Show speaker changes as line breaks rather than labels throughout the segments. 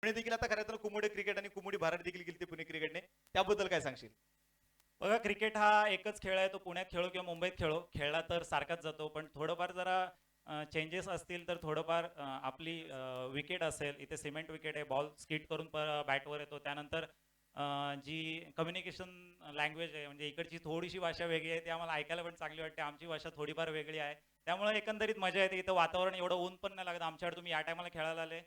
पुणे देखील आता खरं तर कुमुडी क्रिकेट आणि कुमुडी भारत देखील गेली पुणे क्रिकेटने, त्याबद्दल काय सांगशील?
बघा, क्रिकेट हा एकच खेळ आहे. तो पुण्यात खेळो किंवा मुंबईत खेळो, खेळला तर सारखाच जातो. पण थोडंफार जरा चेंजेस असतील तर थोडंफार आपली विकेट असेल, इथे सिमेंट विकेट आहे, बॉल स्किट करून बॅटवर येतो. त्यानंतर जी कम्युनिकेशन लँग्वेज आहे, म्हणजे इकडची थोडीशी भाषा वेगळी आहे, ती आम्हाला ऐकायला पण चांगली वाटते. आमची भाषा थोडीफार वेगळी आहे, त्यामुळे एकंदरीत मजा येते. इथं वातावरण एवढं ऊन पण नाही लागत. आमच्याकडे तुम्ही या टायमाला खेळायला आले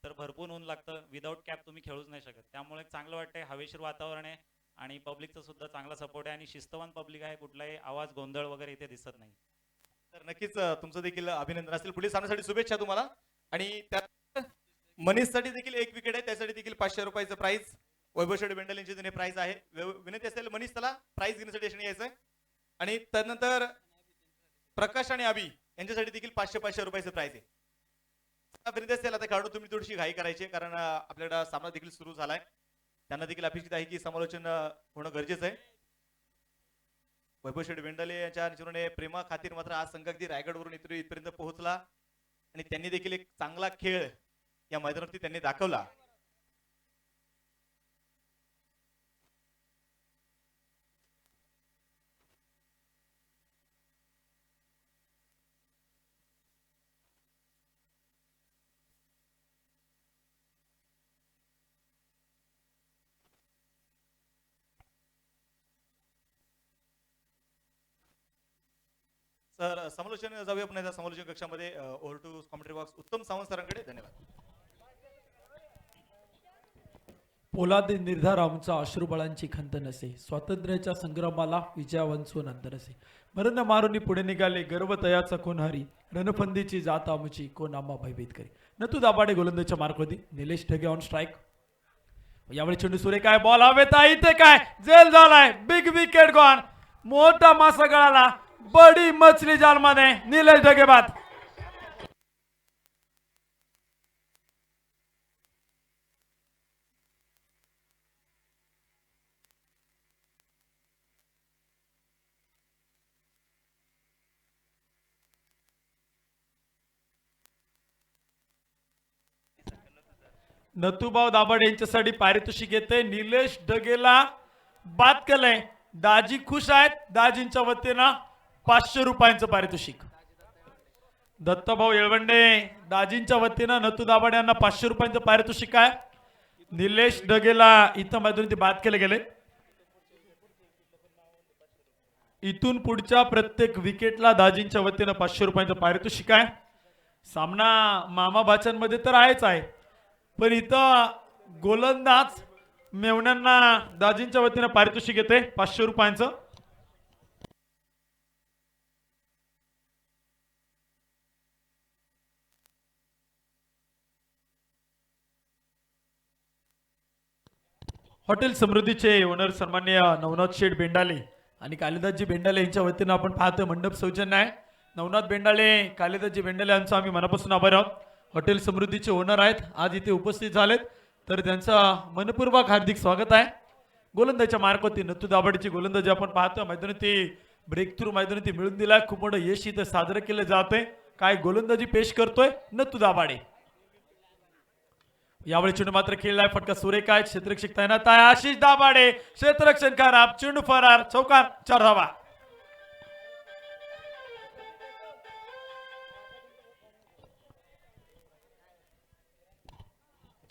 तर भरपूर ऊन लागतं, विदाऊट कॅप तुम्ही खेळूच नाही शकत. त्यामुळे चांगलं वाटतंय, हवेशीर वातावरण आहे आणि पब्लिकचा सुद्धा चांगला सपोर्ट आहे आणि शिस्तवान पब्लिक आहे. कुठलाही आवाज गोंधळ वगैरे इथे दिसत नाही.
तर नक्कीच तुमचं देखील अभिनंदन असेल. पुढील सामन्यासाठी शुभेच्छा तुम्हाला. आणि त्या मनीषसाठी देखील एक विकेट आहे, त्यासाठी देखील 500 रुपयाचं प्राइज वैभव शेठ बेंडल यांची जुने प्राइज आहे. विनंती असेल मनीष त्याला प्राइज घेण्यासाठी यशने यायचंय. आणि त्यानंतर प्रकाश आणि अभि यांच्यासाठी देखील 500 रुपयाचं प्राइज आहे. विनंती असेल आता खेळाडू तुम्ही थोडीशी घाई करायची, कारण आपल्याकडे सामना देखील सुरू झालाय. त्यांना देखील अपेक्षित आहे की समालोचन होणं गरजेचं आहे. वैभव शेठ बेंडले यांच्या निर्णय प्रेमा खातीर मात्र आज संघ अगदी रायगडवरून इथपर्यंत पोहोचला आणि त्यांनी देखील एक चांगला खेळ या मैदानावरती त्यांनी दाखवला. सर समालोचन जाऊया पुन्हा एकदा समालोचन कक्षामध्ये. ओव्हर टू कॉमेंट्री बॉक्स उत्तम सावंत सरांकडे. धन्यवाद.
पोलाद निर्धार आमचा अश्रुबळांची खंत नसे, स्वातंत्र्याच्या संग्रामाला विजयावंचू नंतर असे. मरण मारुनी पुढे निघाले गर्व तयाचा कोण हरी, रणफंदीची जात आमची कोण आम्हा भयभीत करी. नतू दाबाडे गोलंदाजच्या मार्कवरती, निलेश ढगे ऑन स्ट्राईक. यावेळी चेंडू सुरे काय बॉल हवेत आहे, इथे काय जेल झालाय, बिग विकेट गॉन, मोठा मासा गळाला, बडी मछली जालमध्ये, निलेश ढगे बाद. नथुभाऊ दाभाडे यांच्यासाठी पारितोषिक येते. निलेश ढगेला बाद केलंय. दाजी खुश आहेत. दाजींच्या वतीनं 500 रुपयांचं पारितोषिक. दत्तभाऊ येळवंडे दाजींच्या वतीनं नथू दाभाडे यांना 500 रुपयांचं पारितोषिक आहे. निलेश ढगेला इथं मैदानात बाद केले गेले. इथून पुढच्या प्रत्येक विकेटला दाजींच्या वतीनं 500 रुपयांचं पारितोषिक आहे. सामना मामा बाच्यांमध्ये तर आहेच आहे, पण इथं गोलंदाज मेवण्यांना दाजींच्या वतीनं पारितोषिक येते 500 रुपयांचं. हॉटेल समृद्धीचे ओनर सन्मान्य नवनाथ शेठ बेंडाले आणि कालिदासजी बेंडाले यांच्या वतीनं आपण पाहतोय मंडप सौजन्य आहे. नवनाथ बेंडाले, कालिदासजी बेंडाले यांचा आम्ही मनापासून आभार आहोत. हॉटेल समृद्धीचे ओनर आहेत, आज इथे उपस्थित झालेत, तर त्यांचा मनपूर्वक हार्दिक स्वागत आहे. गोलंदाजच्या मार्कवरती नथू दाभाडेची गोलंदाजी आपण पाहतो. मैदानाती ब्रेक थ्रू मैदानाती मिळून दिलाय. खूप मोठं यश इथं साजरं केलं जाते. काय गोलंदाजी पेश करतोय नथू दाभाडे. यावेळी चेंडू मात्र खेळलाय, फटका सुरेख आहे, क्षेत्ररक्षक तैनात आहे. आशिष दाभाडे क्षेत्ररक्षण खराब, चेंडू फरार, चौकार, 4 धावा.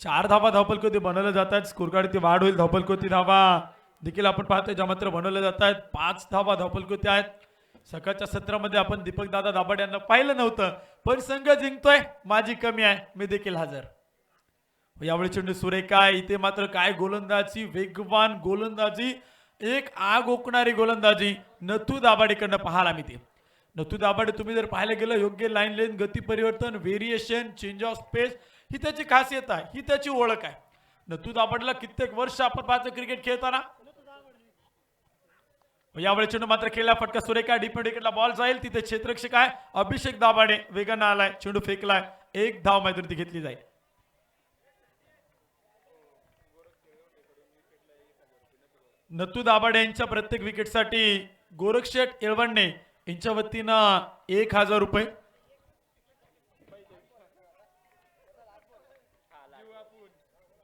चार धावा धावपलकोती बनवल्या जातात. स्कोरकार्ड वाढ होईल. धावपलकोती धावा देखील आपण पाहतोय ज्या मात्र बनवल्या जात आहेत. 5 धावा धावपलकोती आहेत. सकाळच्या सत्रामध्ये आपण दीपक दादा दाभाडे यांना पाहिलं नव्हतं, पण संघ जिंकतोय, माझी कमी आहे, मी देखील हजर. यावेळी चेंडू सुरेख आहे. इथे मात्र काय गोलंदाजी, वेगवान गोलंदाजी, एक आग ओकणारी गोलंदाजी नथू दाभाडेकडनं पाहायला मिळते. नथू दाभाडे तुम्ही जर पाहायला गेलं, योग्य लाईन लेन, गती परिवर्तन, व्हेरिएशन, चेंज ऑफ स्पेस ही त्याची खासियत आहे, ही त्याची ओळख आहे. नथू दाभाडेला कित्येक वर्ष आपण पाहतो क्रिकेट खेळताना. यावेळी चेंडू मात्र खेळला, फटका सुरेख आहे. डीप विकेटला बॉल जाईल, तिथे क्षेत्ररक्षक आहे अभिषेक दाभाडे वेगानं आलाय, चेंडू फेकलाय, 1 धाव मैदानात घेतली जाईल. नथू दाभाडे यांच्या प्रत्येक विकेटसाठी गोरक्षेठ येळवंडे यांच्या वतीनं 1000 रुपये.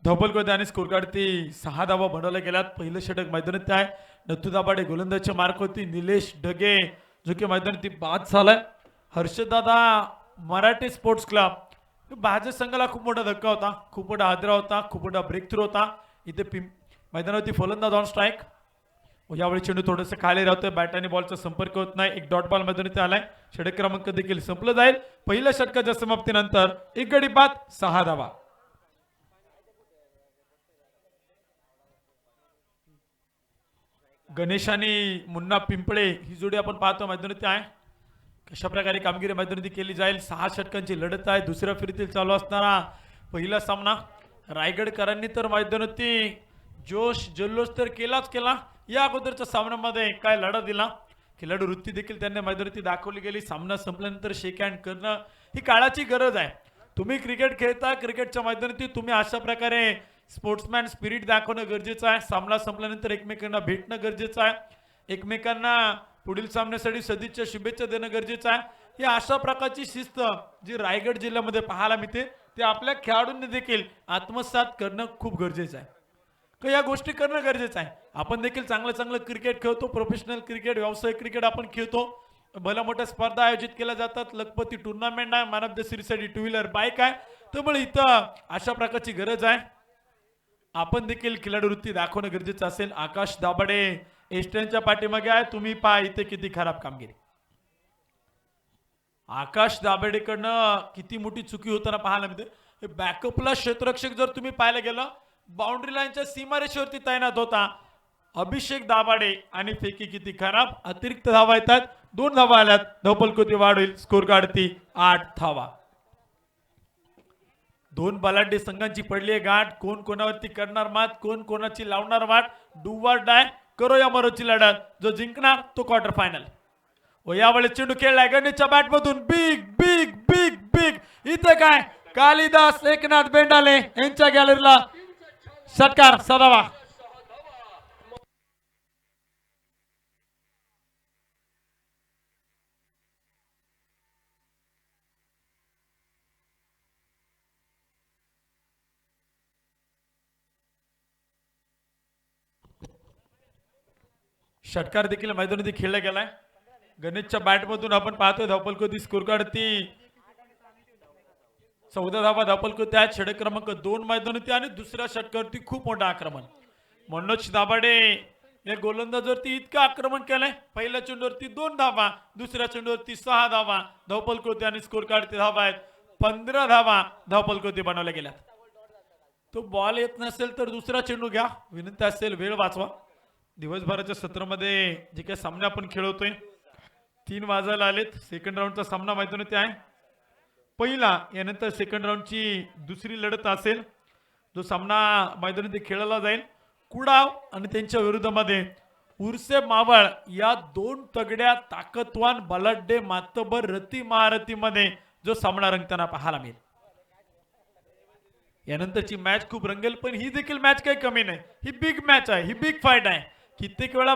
धावपलकोती आणि स्कोर कार्डती 6 धावा बनवल्या गेल्यात. पहिलं षटक मैदानात आहे. नथू दाभाडे गोलंदाजच्या मार्क होती. निलेश ढगे जो की मैदानात बाद झालाय. हर्षदादा मराठी स्पोर्ट्स क्लब भाजप संघाला खूप मोठा धक्का होता, खूप मोठा हादरा होता, खूप मोठा ब्रेक थ्रू होता. इथे मैदानावरती फलंदाज ऑन स्ट्राईक. यावेळी चेंडू थोडंसं खाली राहतोय. बॅट आणि बॉलचा संपर्क होत नाही. एक डॉट बॉल मैदानात आलाय. षटक क्रमांक देखील संपलं जाईल. पहिल्या षटकाच्या समाप्तीनंतर एक गडी बाद 6 धावा. गणेश आणि मुन्ना पिंपळे ही जोडी आपण पाहतो मैदानात आहे. कशा प्रकारे कामगिरी मैदानात केली जाईल. 6 षटकांची लढत आहे. दुसऱ्या फेरीतील चालू असणारा पहिला सामना. रायगडकरांनी तर मैदानाती जोश जल्लोष तर केलाच केला. या अगोदरच्या सामन्यामध्ये काय लढा दिला. खेळाडू वृत्ती देखील त्यांनी मैदानाती दाखवली गेली. सामना संपल्यानंतर शेक हँड करणं ही काळाची गरज आहे. तुम्ही क्रिकेट खेळता, क्रिकेटच्या मैदानाती तुम्ही अशा प्रकारे स्पोर्ट्समॅन स्पिरिट दाखवणं गरजेचं आहे. सामना संपल्यानंतर एकमेकांना भेटणं गरजेचं आहे. एकमेकांना पुढील सामन्यासाठी सदिच्छा शुभेच्छा देणं गरजेचं आहे. ही अशा प्रकारची शिस्त जी रायगड जिल्ह्यामध्ये पाहायला मिळते ते आपल्या खेळाडूंनी देखील आत्मसात करणं खूप गरजेचं आहे. तर या गोष्टी करणं गरजेचं आहे. आपण देखील चांगलं क्रिकेट खेळतो. प्रोफेशनल क्रिकेट, व्यावसायिक क्रिकेट आपण खेळतो. भल्या मोठ्या स्पर्धा आयोजित केल्या जातात. लखपती टुर्नामेंट आहे. मॅन ऑफ द सिरीजसाठी 2 व्हीलर बाईक आहे. त्यामुळे इथं अशा प्रकारची गरज आहे. आपण देखील खेळाडू वृत्ती दाखवणं गरजेचं असेल. आकाश दाभाडे एस्टर्नच्या पाठीमागे आहे. तुम्ही पहा इथे किती खराब कामगिरी. आकाश दाभाडेकडनं किती मोठी चुकी होताना पाहायला मिळते. बॅकअपला क्षेत्ररक्षक जर तुम्ही पाहायला गेलं बाउंड्री लाईनच्या सीमारेषेवरती तैनात होता अभिषेक दाभाडे आणि फेकी किती खराब. अतिरिक्त धावा येतात. 2 धावा आल्यात. धावपलकोती वाढ होईल. स्कोर काढती 8 धावा. 2 बलाढ्य संघांची पडली आहे गाठ. कोण कोणावरती करणार मात, कोण कोणाची लावणार वाट. डू वर डाय करो या मरोची लढत. जो जिंकणार तो क्वार्टर फायनल. व यावेळेस चेंडू खेळलाय गणेशच्या बॅटमधून. Big big big big. इथे काय कालिदास एकनाथ बेंडाले यांच्या गॅलरीला षटकार 6 धावा. षटकार देखील मैदानात खेळला गेलाय. गणेशच्या बॅटमधून आपण पाहतोय धावपलकोती स्कोर काढती 14 धावा. धावपलकोती आहेत. षटक क्रमांक 2 मैदानात आणि दुसऱ्या षटकावरती खूप मोठं आक्रमण. मनोज दाभाडे या गोलंदाजावरती इतकं आक्रमण केलंय. पहिल्या चेंडूवरती 2 धावा, दुसऱ्या चेंडूवरती 6 धावा. धावपलकोती आणि स्कोर काढती धावा आहेत 15 धावा. धावपलकोती बनवल्या गेल्यात. तो बॉल येत नसेल तर दुसरा चेंडू घ्या. विनंती असेल वेळ वाचवा. दिवसभराच्या सत्रामध्ये जे काही सामने आपण खेळवतोय 3 वाजायला आलेत. सेकंड राऊंडचा सामना मैदानात आहे. पहिला यानंतर सेकंड राऊंडची दुसरी लढत असेल. जो सामना मैदानात खेळला जाईल कुडाव आणि त्यांच्या विरोधामध्ये उर्से मावळ या 2 तगड्या ताकदवान बलाढ्य मातबर रती महारथीमध्ये जो सामना रंगताना पाहायला मिळेल. यानंतरची मॅच खूप रंगेल. पण ही देखील मॅच काही कमी नाही. ही बिग मॅच आहे. ही बिग फाईट आहे. कित्येक वेळा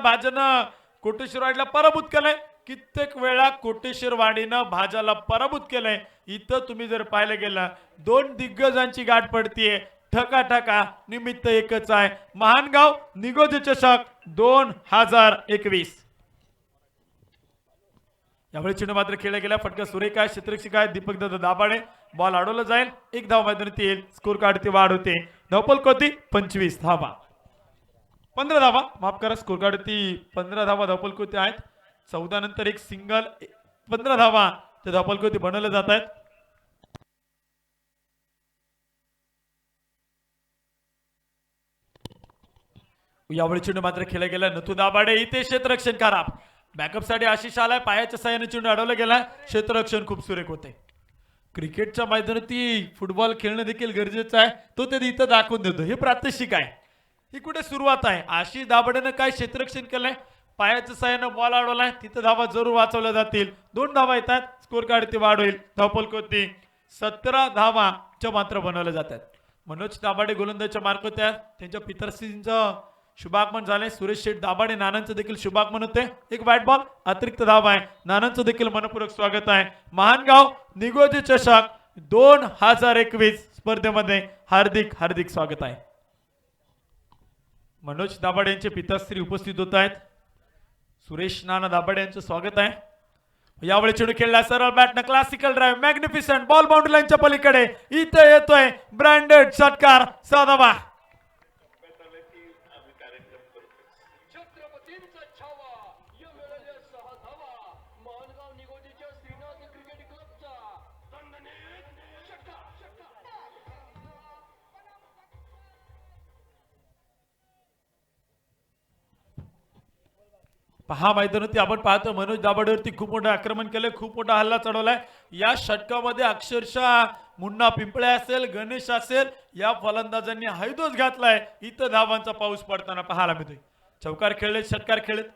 भाजनं कोटेश्वरवाडीला पराभूत केलंय. कित्येक वेळा कोटेश्वरवाडीनं भाजाला पराभूत केलंय. इथं तुम्ही जर पाहायला गेला 2 दिग्गजांची गाठ पडतीये. ठका निमित्त एकच आहे. महानगाव निगोजी चषक 2021. यावेळी चेंडू मात्र खेळला गेला. फटका सुरेख आहे. क्षेत्ररक्षक आहे दीपक दादा दाभाडे. बॉल अडवला जाईल. 1 धाव मैदानात येईल. स्कोर काढती वाढ होते. धावपलकोती 25 धावा. 15 धावा माफ करा. स्कोर काढती 15 धावा धावपलकोती आहेत. 14 नंतर एक सिंगल 15 धावा ते धावपलकोती बनवले जात आहेत. यावेळी चेंडू मात्र खेळला गेला. नथू दाभाडे इथे क्षेत्ररक्षण खराब. बॅकअप साठी आशिष आलाय. पायाच्या साह्याने चेंडू अडवला गेला. क्षेत्ररक्षण खूप सुरेख होते. क्रिकेटच्या मैदानात फुटबॉल खेळणं देखील गरजेचं आहे. तो ते इथं दाखवून देतो. हे प्रात्यक्षिक आहे. ही कुठे सुरुवात आहे. आशिष दाभाडेनं काय क्षेत्ररक्षण केलंय. पायाच्या साह्यानं बॉल अडवलाय. तिथं धावा जरूर वाचवल्या जातील. 2 धावा येतात. स्कोर काढती वाढ होईल. धावपलकोती 17 धावाच्या मात्र बनवल्या जातात. मनोज दाभाडे गोलंदाजच्या मार्फत त्यांच्या पितरश्रींचं शुभागमन झाले. सुरेश शेठ दाभाडे नानांचं देखील शुभागमन होते. एक व्हाईट बॉल अतिरिक्त धावा आहे. नानांचं देखील मनपूर्वक स्वागत आहे. महानगाव निगोजी चषक 2021 स्पर्धेमध्ये हार्दिक हार्दिक स्वागत आहे. मनोज दाभाड यांचे पिताश्री उपस्थित होत आहेत. सुरेश नाना दाभाड यांचं स्वागत आहे. यावेळी चेंडू खेळला सरळ बॅटनं classical drive magnificent ball boundary लाईनच्या पलीकडे इथे येतोय ब्रँडेड षटकार साधावा.
छत्रपतींचा छावा या मिळाल्या 6 धावा मानगाव निगोजीच्या श्रीनाथ क्रिकेट क्लबचा दणदणीत षटकार.
पहा मैदानावरती आपण पाहतो मनोज दाभाडेवरती खूप मोठं आक्रमण केलंय, खूप मोठा हल्ला चढवलाय. या षटकामध्ये अक्षरशः मुन्ना पिंपळे असेल, गणेश असेल, या फलंदाजांनी हैदोस घातलाय. इथं धावांचा पाऊस पडताना पाहायला मिळतोय. चौकार खेळले, षटकार खेळत.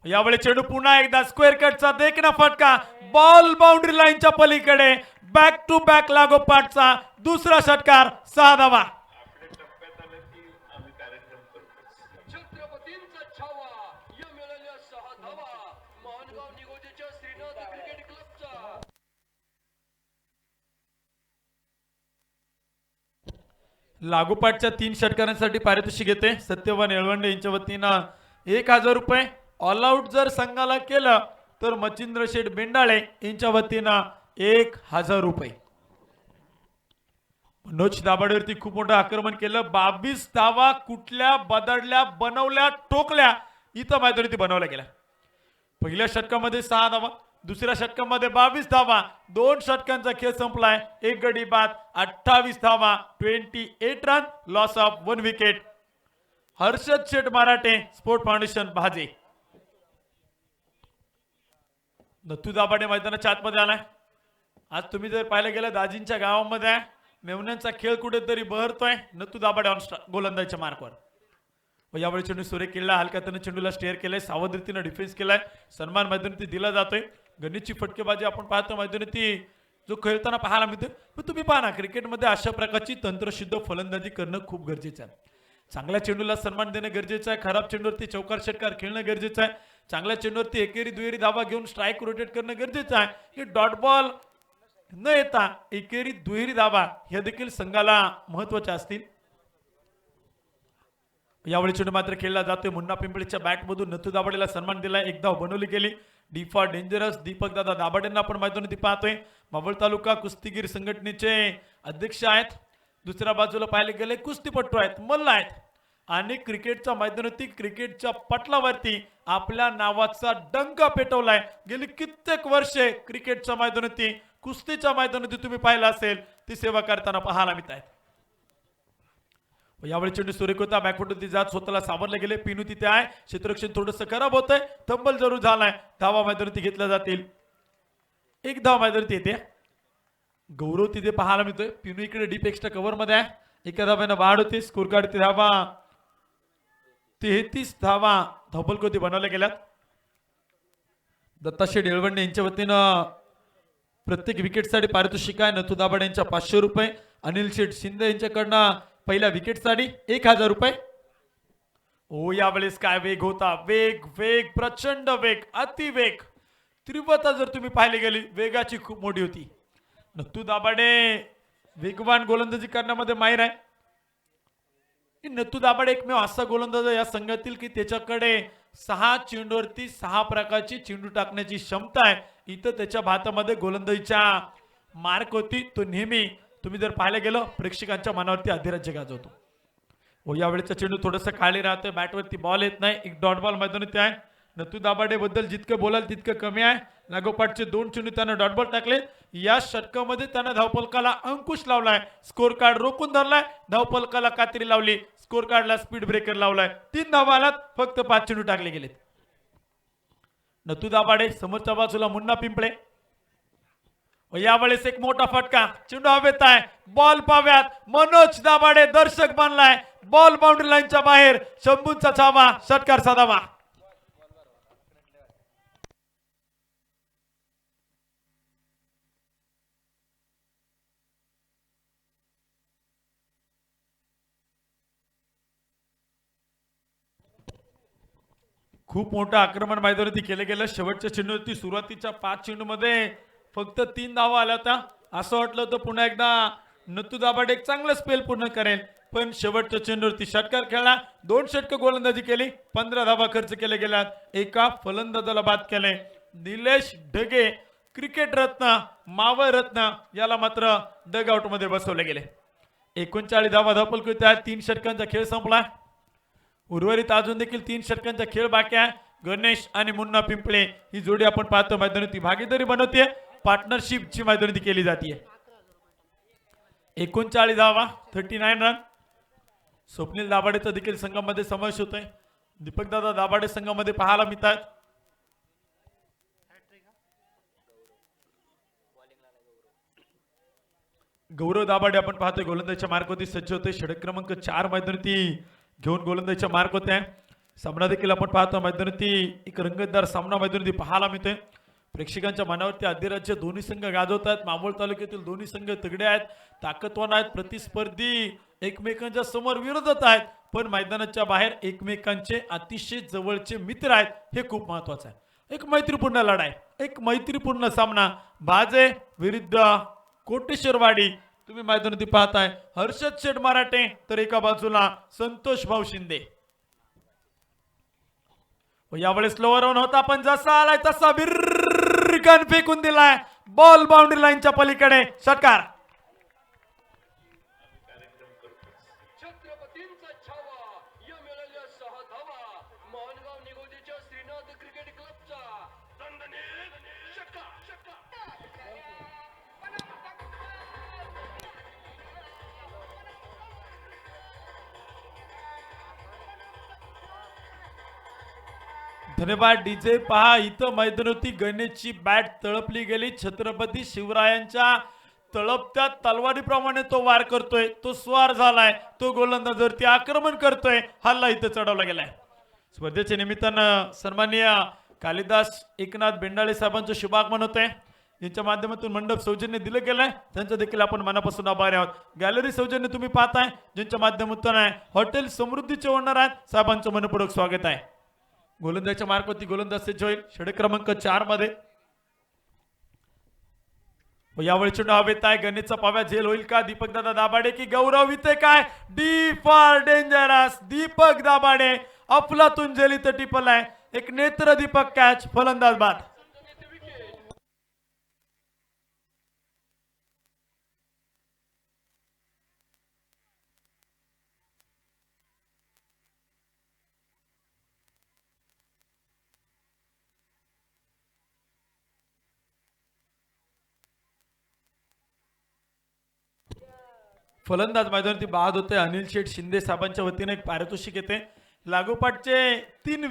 यावेळी चेंडू पुन्हा एकदा स्क्वेअर कटचा देखना फटका बॉल बाउंड्री लाईनच्या पलीकडे बॅक टू बॅक लागोपाठचा दुसरा षटकार 6 धावा.
छत्रपतींचा छावा या मिळाल्या 6 धावा मानगाव निगोजीच्या श्रीनाथ क्रिकेट क्लबचा
लागोपाठच्या 3 षटकारांसाठी पारितोषिक घेते सत्यवान येळवंडे यांच्या वतीनं 1000 रुपये. ऑल आउट जर संघाला केलं तर मच्छिंद्र शेठ बेंडाळे यांच्या वतीनं 1000 रुपये. मनोज दाभाडेवरती खूप मोठं आक्रमण केलं. 22 धावा कुठल्या बदडल्या, बनवल्या, टोकल्या इथं मैदानावरती बनवल्या गेल्या. पहिल्या षटकामध्ये 6 धावा, दुसऱ्या षटकामध्ये 22 धावा. 2 षटकांचा खेळ संपलाय. 1 गडी बाद, 28 धावा, 28 run, loss of 1 wicket. Harshad Sheth Marathe, sport foundation Bhaje. Nathu Dabhade मैदानाच्या आतमध्ये आलाय. आज तुम्ही जर पाहिलं गेलं दाजींच्या गावामध्ये मेवण्यांचा खेळ कुठेतरी बहरतोय. नथू दाभाडे ऑन गोलंदाजीच्या मार्कवर. व यावेळी चेंडू सुरेख केला, हलक्या त्यानं चेंडूला स्टेअर केलाय, सावध रीतीनं डिफेन्स केलाय. सन्मान मैदानावरती दिला जातोय. गणेशची फटकेबाजी आपण पाहतो मैदानावरती जो खेळताना पाहायला मिळतोय. पण तुम्ही पहा ना, क्रिकेटमध्ये अशा प्रकारची तंत्रशुद्ध फलंदाजी करणं खूप गरजेचं आहे. चांगल्या चेंडूला सन्मान देणं गरजेचं आहे. खराब चेंडूवरती चौकार षटकार खेळणं गरजेचं आहे. चांगल्या चेंडूवरती एकेरी दुहेरी धावा घेऊन स्ट्राईक रोटेट करणं गरजेचं आहे. की डॉट बॉल न येता एकेरी दुहेरी धावा ह्या देखील संघाला महत्वाच्या असतील. यावेळी चेंडू मात्र खेळला जातोय. मुन्ना पिंपळीच्या बॅटमधून नथू दाभाडेला सन्मान दिलाय. एक धाव बनवली गेली. डी फॉर डेंजरस दीपक दादा दाभाडेंना आपण मैदानावरती पाहतोय. मावळ तालुका कुस्तीगीर संघटनेचे अध्यक्ष आहेत. दुसऱ्या बाजूला पाहिले गेले कुस्तीपट्टू आहेत, मल्ल आहेत. आणि क्रिकेटच्या मैदानावरती क्रिकेटच्या पटलावरती आपल्या नावाचा डंका पेटवलाय. गेली कित्येक वर्षे क्रिकेटच्या मैदानावरती, कुस्तीच्या मैदानावरती तुम्ही पाहिलं असेल ती सेवा करताना पाहायला मिळत आहेत. यावेळी चेंडू सुरेख होता. बॅकफुटवरती जात स्वतःला सावरले गेले. पिनू तिथे आहे. क्षेत्ररक्षण थोडंसं खराब होतंय. थंबल जरूर झालाय. धावा मैदानावरती घेतल्या जातील. 1 धाव मैदानावरती येते. गौरव तिथे पाहायला मिळतोय. पिनू इकडे डीप एक्स्ट्रा कव्हर मध्ये आहे. एका धाव्यानं वाढ होते. स्कोर कार्ड धावा 33 धावा धबलकोती बनवल्या गेल्यात. दत्ताशेठ येळवंडे यांच्या वतीनं प्रत्येक विकेटसाठी पारितोषिक आहे. नथू दाभाडे यांच्या 500 रुपये. अनिल शेठ शिंदे यांच्याकडनं पहिल्या विकेटसाठी 1000 रुपये. ओ यावेळेस काय वेग होता. वेग वेग प्रचंड वेग, अतिवेग, तीव्रता जर तुम्ही पाहिली गेली वेगाची खूप मोठी होती. नथू दाभाडे वेगवान गोलंदाजी करण्यामध्ये माहिर आहे. नथू दाभाडे एकमेव असा गोलंदाज या संघातील की त्याच्याकडे 6 चेंडूवरती 6 प्रकारची चेंडू टाकण्याची क्षमता आहे. इथं त्याच्या भातामध्ये गोलंदाजीच्या मार्क होती. तो नेहमी तुम्ही जर पाहायला गेलं प्रेक्षकांच्या मनावरती अधिराज्य गाजवतो. हो यावेळेचा चेंडू थोडंसं खाली राहतोय. बॅटवरती बॉल येत नाही. 1 डॉट बॉल मैदानावरती आहे. नथू दाभाडे बद्दल जितकं बोलाल तितकं कमी आहे. लागोपाठचे 2 चेंडू त्यानं डॉट बॉल टाकले. या षटकामध्ये त्यानं धावफलकाला अंकुश लावलाय. स्कोर कार्ड रोखून धरलाय. धावफलकाला कात्री लावली. स्कोर कार्डला स्पीड ब्रेकर लावलाय. 3 धावा आलात. फक्त 5 चेंडू टाकले गेलेत. नथू दाभाडे समोरच्या बाजूला मुन्ना पिंपळे. यावेळेस एक मोठा फटका. चेंडू हवेत आहे. बॉल पाव्यात. मनोज दाभाडे दर्शक बनलाय. बॉल बाउंड्री लाईनच्या बाहेर. शंभूंचा छावा. षटकार साधावा. खूप मोठं आक्रमण मैदानावरती केलं गेलं. शेवटच्या चेंडूवरती सुरुवातीच्या 5 चेंडूमध्ये फक्त 3 धावा आल्या होत्या. असं वाटलं होतं पुन्हा एकदा नतू दाभाडे एक चांगला स्पेल पूर्ण करेल, पण शेवटच्या चेंडूवरती षटकार खेळला, 2 षटक गोलंदाजी केली, 15 धावा खर्च केल्या गेल्यात, एका फलंदाजाला बाद केले. निलेश ढगे क्रिकेट रत्न, मावळ रत्न याला मात्र डगआउट मध्ये बसवले गेले. 39 धावा धावपलकृती आहेत. 3 षटकांचा खेळ संपला. उर्वरित अजून देखील 3 षटकांचा खेळ बाकी आहे. गणेश आणि मुन्ना पिंपळे ही जोडी आपण पाहतो मैदानावरती भागीदारी बनवते, पार्टनरशिपची मैदानावरती केली जाते. 39 धावा 39 रन. स्वप्नील दाभाडेचा देखील संघामध्ये समावेश होतोय. दीपकदादा दाभाडे संघामध्ये पाहायला मिळतात. गौरव दाभाडे आपण पाहतोय गोलंदाजीच्या मार्कवरती सज्ज होते. षटक क्रमांक 4 मैदानावरती घेऊन गोलंदाजीच्या मार्क होते. सामना देखील आपण पाहतो मैदानावरती एक रंगतदार सामना मैदानावरती पाहायला मिळतोय. प्रेक्षकांच्या मनावरती अधिराज्य दोन्ही संघ गाजवतात. मामूळ तालुक्यातील दोन्ही संघ तगडे आहेत, ताकदवान आहेत, प्रतिस्पर्धी एकमेकांच्या समोर विरोधात आहेत, पण मैदानाच्या बाहेर एकमेकांचे अतिशय जवळचे मित्र आहेत. हे खूप महत्वाचं आहे. एक मैत्रीपूर्ण लढाई, एक मैत्रीपूर्ण सामना. बाजे विरुद्ध कोटेश्वरवाडी तुम्ही मैदानावरती पाहताय. हर्षद शेठ मराठे तर एका बाजूला संतोष भाऊ शिंदे. यावेळेस लोअर ऑन होता, पण जसा आलाय तसा बिर्रकन फेकून दिलाय. बॉल बाउंड्री लाईनच्या पलीकडे. षटकार.
छत्रपतींचा छावा या मिळाल्या 6 धावा मानगाव निगोजीच्या श्रीनाथ क्रिकेट क्लबचा दणदणीत षटकार.
धन्यवाद डीजे. पहा इथं मैदानावरती गणेशची बॅट तळपली गेली. छत्रपती शिवरायांच्या तळपत्या तलवारीप्रमाणे तो वार करतोय. तो स्वार झालाय. तो गोलंदाजावरती आक्रमण करतोय. हल्ला इथं चढवला गेलाय. स्पर्धेच्या निमित्तानं सन्माननीय कालिदास एकनाथ बेंडाळे साहेबांचं शुभागमन होतंय. यांच्या माध्यमातून मंडप सौजन्य दिलं गेलंय, त्यांचं देखील आपण मनापासून आभारी आहोत. गॅलरी सौजन्य तुम्ही पाहताय, ज्यांच्या माध्यमातून आहे हॉटेल समृद्धीचे ओनर आहेत, साहेबांचं मनपूर्वक स्वागत आहे. गोलंदाजीच्या मार्कवरती गोलंदाज सज्ज होईल. षटक क्रमांक 4 मध्ये यावेळी चेंडू हवेत आहे. गणेशचा पाव्या झेल होईल का? दीपकदादा दाभाडे की गौरव इथे काय? D for dangerous. Deepak Dabhade अफलातून झेल इथं टिपलाय. एक नेत्र दीपक कॅच. फलंदाज बाद. फलंदाज मैदानावरती बाद होते. अनिल शेठ शिंदे साहेबांच्या वतीने एक पारितोषिक येते. लागोपाठचे 3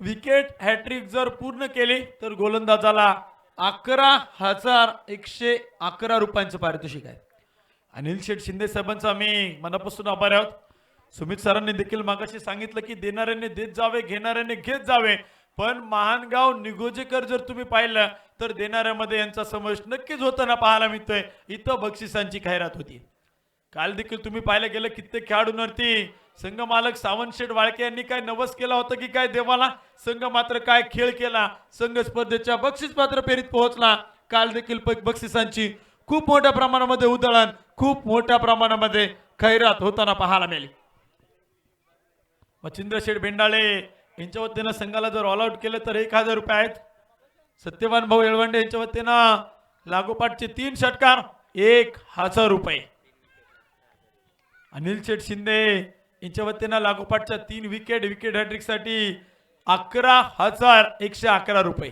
विकेट हॅट्रिक जर पूर्ण केली तर गोलंदाजाला 11,111 रुपयांचं पारितोषिक आहे. अनिल शेठ शिंदे साहेबांचा आम्ही मनापासून आभार आहोत. सुमित सरांनी देखील मागाशी सांगितलं की देणाऱ्याने देत जावे, घेणाऱ्याने घेत जावे. पण महानगाव निगोजेकर जर तुम्ही पाहिलं तर देणाऱ्यामध्ये यांचा समावेश नक्कीच होताना पाहायला मिळतोय. इथं बक्षिसांची खैरात होती. काल देखील तुम्ही पाहायला गेलं कित्येक खेळाडूंवरती संघ मालक सावंत शेठ वाळके यांनी काय नवस केला होता की काय देवाला. संघ मात्र काय खेळ केला. संघ स्पर्धेच्या बक्षीस पात्र फेरीत पोहोचला. काल देखील बक्षिसांची खूप मोठ्या प्रमाणामध्ये उधळण, खूप मोठ्या प्रमाणामध्ये खैरात होताना पाहायला मिळाली. मच्छिंद्र शेठ बेंडाळे यांच्या वतीनं संघाला जर ऑल आउट केलं तर 1,000 रुपये आहेत. सत्यवान भाऊ येळवंडे यांच्या वतीनं लागोपाठचे 3 षटकार 1,000 रुपये. अनिल शेठ शिंदे यांच्या वतीनं लागोपाठच्या 3 विकेट हॅट्रिक साठी 11,111 रुपये.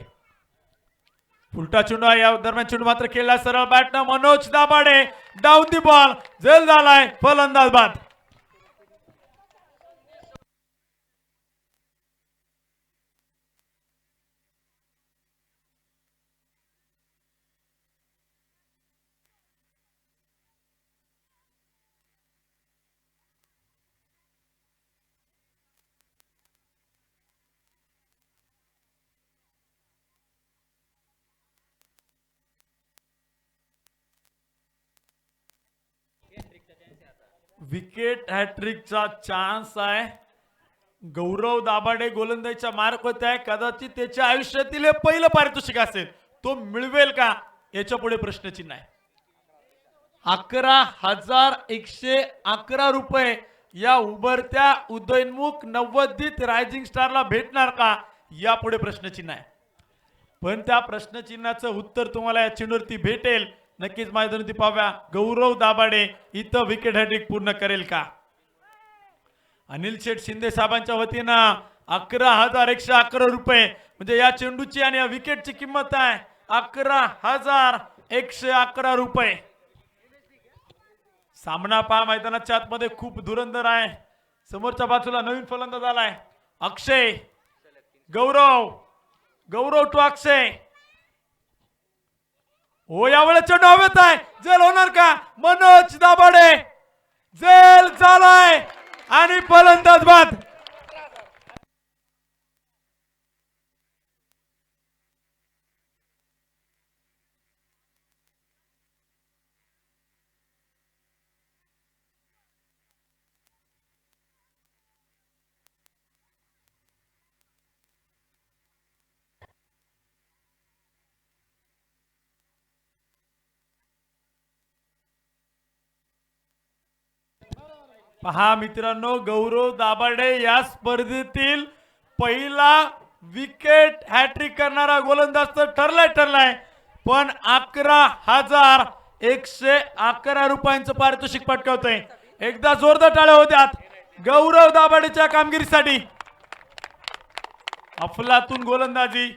उलटा चेंडू या दरम्यान चेंडू मात्र खेळला सरळ बॅटनं Manoj Dabhade. Down the ball. झेल झालाय. फलंदाज बाद. विकेट हॅट्रिकचा चान्स आहे. गौरव दाभाडे गोलंदाजीच्या मार्क होत आहे. कदाचित त्याच्या आयुष्यातील हे पहिलं पारितोषिक असेल. तो मिळवेल का याच्या पुढे प्रश्नचिन्ह आहे. 11,111 रुपये या उभरत्या उदयोन्मुख नव्वदीत रायझिंग स्टारला भेटणार का, यापुढे प्रश्नचिन्ह आहे. पण त्या प्रश्नचिन्हाचं उत्तर तुम्हाला या चेंडूवरती भेटेल. नक्कीच मैदानावरती पाहूया गौरव दाभाडे इथं विकेट हॅट्रिक पूर्ण करेल का. अनिल शेठ शिंदे साहेबांच्या वतीनं 11,111 रुपये म्हणजे या चेंडूची आणि या विकेटची किंमत आहे 11,111 रुपये. सामना पहा मैदानाच्या आतमध्ये खूप धुरंधर आहे. समोरच्या बाजूला नवीन फलंदाज आलाय अक्षय. गौरव टू अक्षय. हो यावेळेस चेंडू हवेत आहे. जेल होणार का. मनोज दाभाडे जेल झालाय आणि फलंदाज बाद. पहा मित्रांनो, गौरव दाभाडे या स्पर्धेतील पहिला विकेट हॅट्रिक करणारा गोलंदाज तर ठरलाय, पण 11,111 रुपयांचं पारितोषिक पटकावतोय. एकदा जोरदार टाळ्या होत्यात गौरव दाभाडेच्या कामगिरीसाठी. अफलातून गोलंदाजी,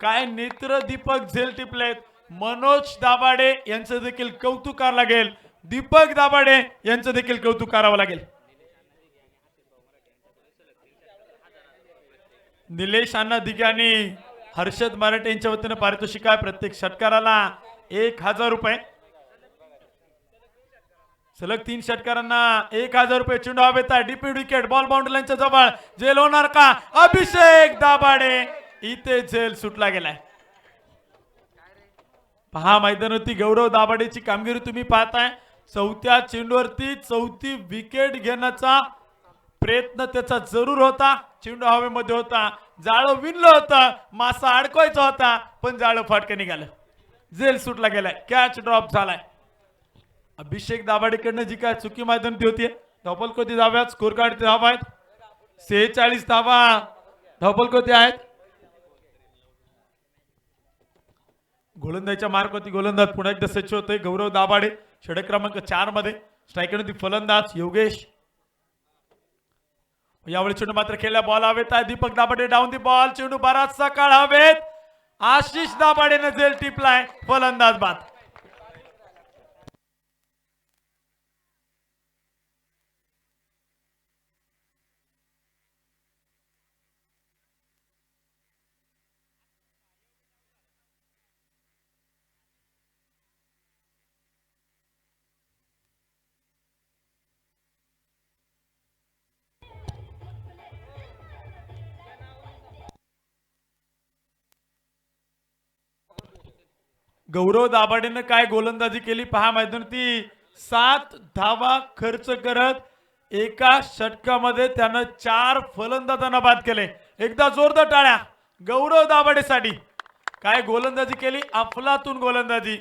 काय नेत्र दीपक झेल टिपलेत. मनोज दाभाडे यांचं देखील कौतुक करावं लागेल. दीपक दाभाडे यांचं देखील कौतुक करावं लागेल. निलेश अण्णा दिघे आणि हर्षद मराठे यांच्या वतीनं पारितोषिक आहे प्रत्येक षटकाराला 1,000 रुपये. सलग 3 षटकारांना 1,000 रुपये. चेंडू हवेत आहे. DP wicket. बॉल बाउंड्री लाईनच्या जवळ. झेल होणार का. अभिषेक दाभाडे इथे झेल सुटला गेलाय. पहा मैदानावरती गौरव दाभाडेची कामगिरी तुम्ही पाहताय. चौथ्या चेंडूवरती चौथी विकेट घेण्याचा प्रयत्न त्याचा जरूर होता. चेंडू हवेमध्ये होता. जाळं विणलं होतं. मासा अडकवायचा होता पण जाळं फाटकं निघालं. झेल सुटला गेलाय. कॅच ड्रॉप झालाय. अभिषेक दाभाडेकडनं जी काय चुकी मैदानावरती होती. धावपलकोती धाव्यात. स्कोर कार्ड धावा आहेत 46 धावा धावपलकोती आहेत. गोलंदाजीच्या मार्कवरती गोलंदाज पुन्हा एकदा सज्ज होतोय गौरव दाभाडे. षटक क्रमांक 4 मध्ये. स्ट्रायकरवरती फलंदाज योगेश. यावेळी चेंडू मात्र खेळला. बॉल हवेत आहे. Deepak Dabhade down the ball. चेंडू बराचसा काळ हवेत. आशिष दाभाडेने झेल टिपलाय. फलंदाज बाद. गौरव दाभाडेनं काय गोलंदाजी केली पहा मैदानावरती. 7 धावा खर्च करत एका षटकामध्ये त्यानं 4 फलंदाजांना बाद केले. एकदा जोरदार टाळ्या गौरव दाभाडेसाठी. काय गोलंदाजी केली. अफलातून गोलंदाजी.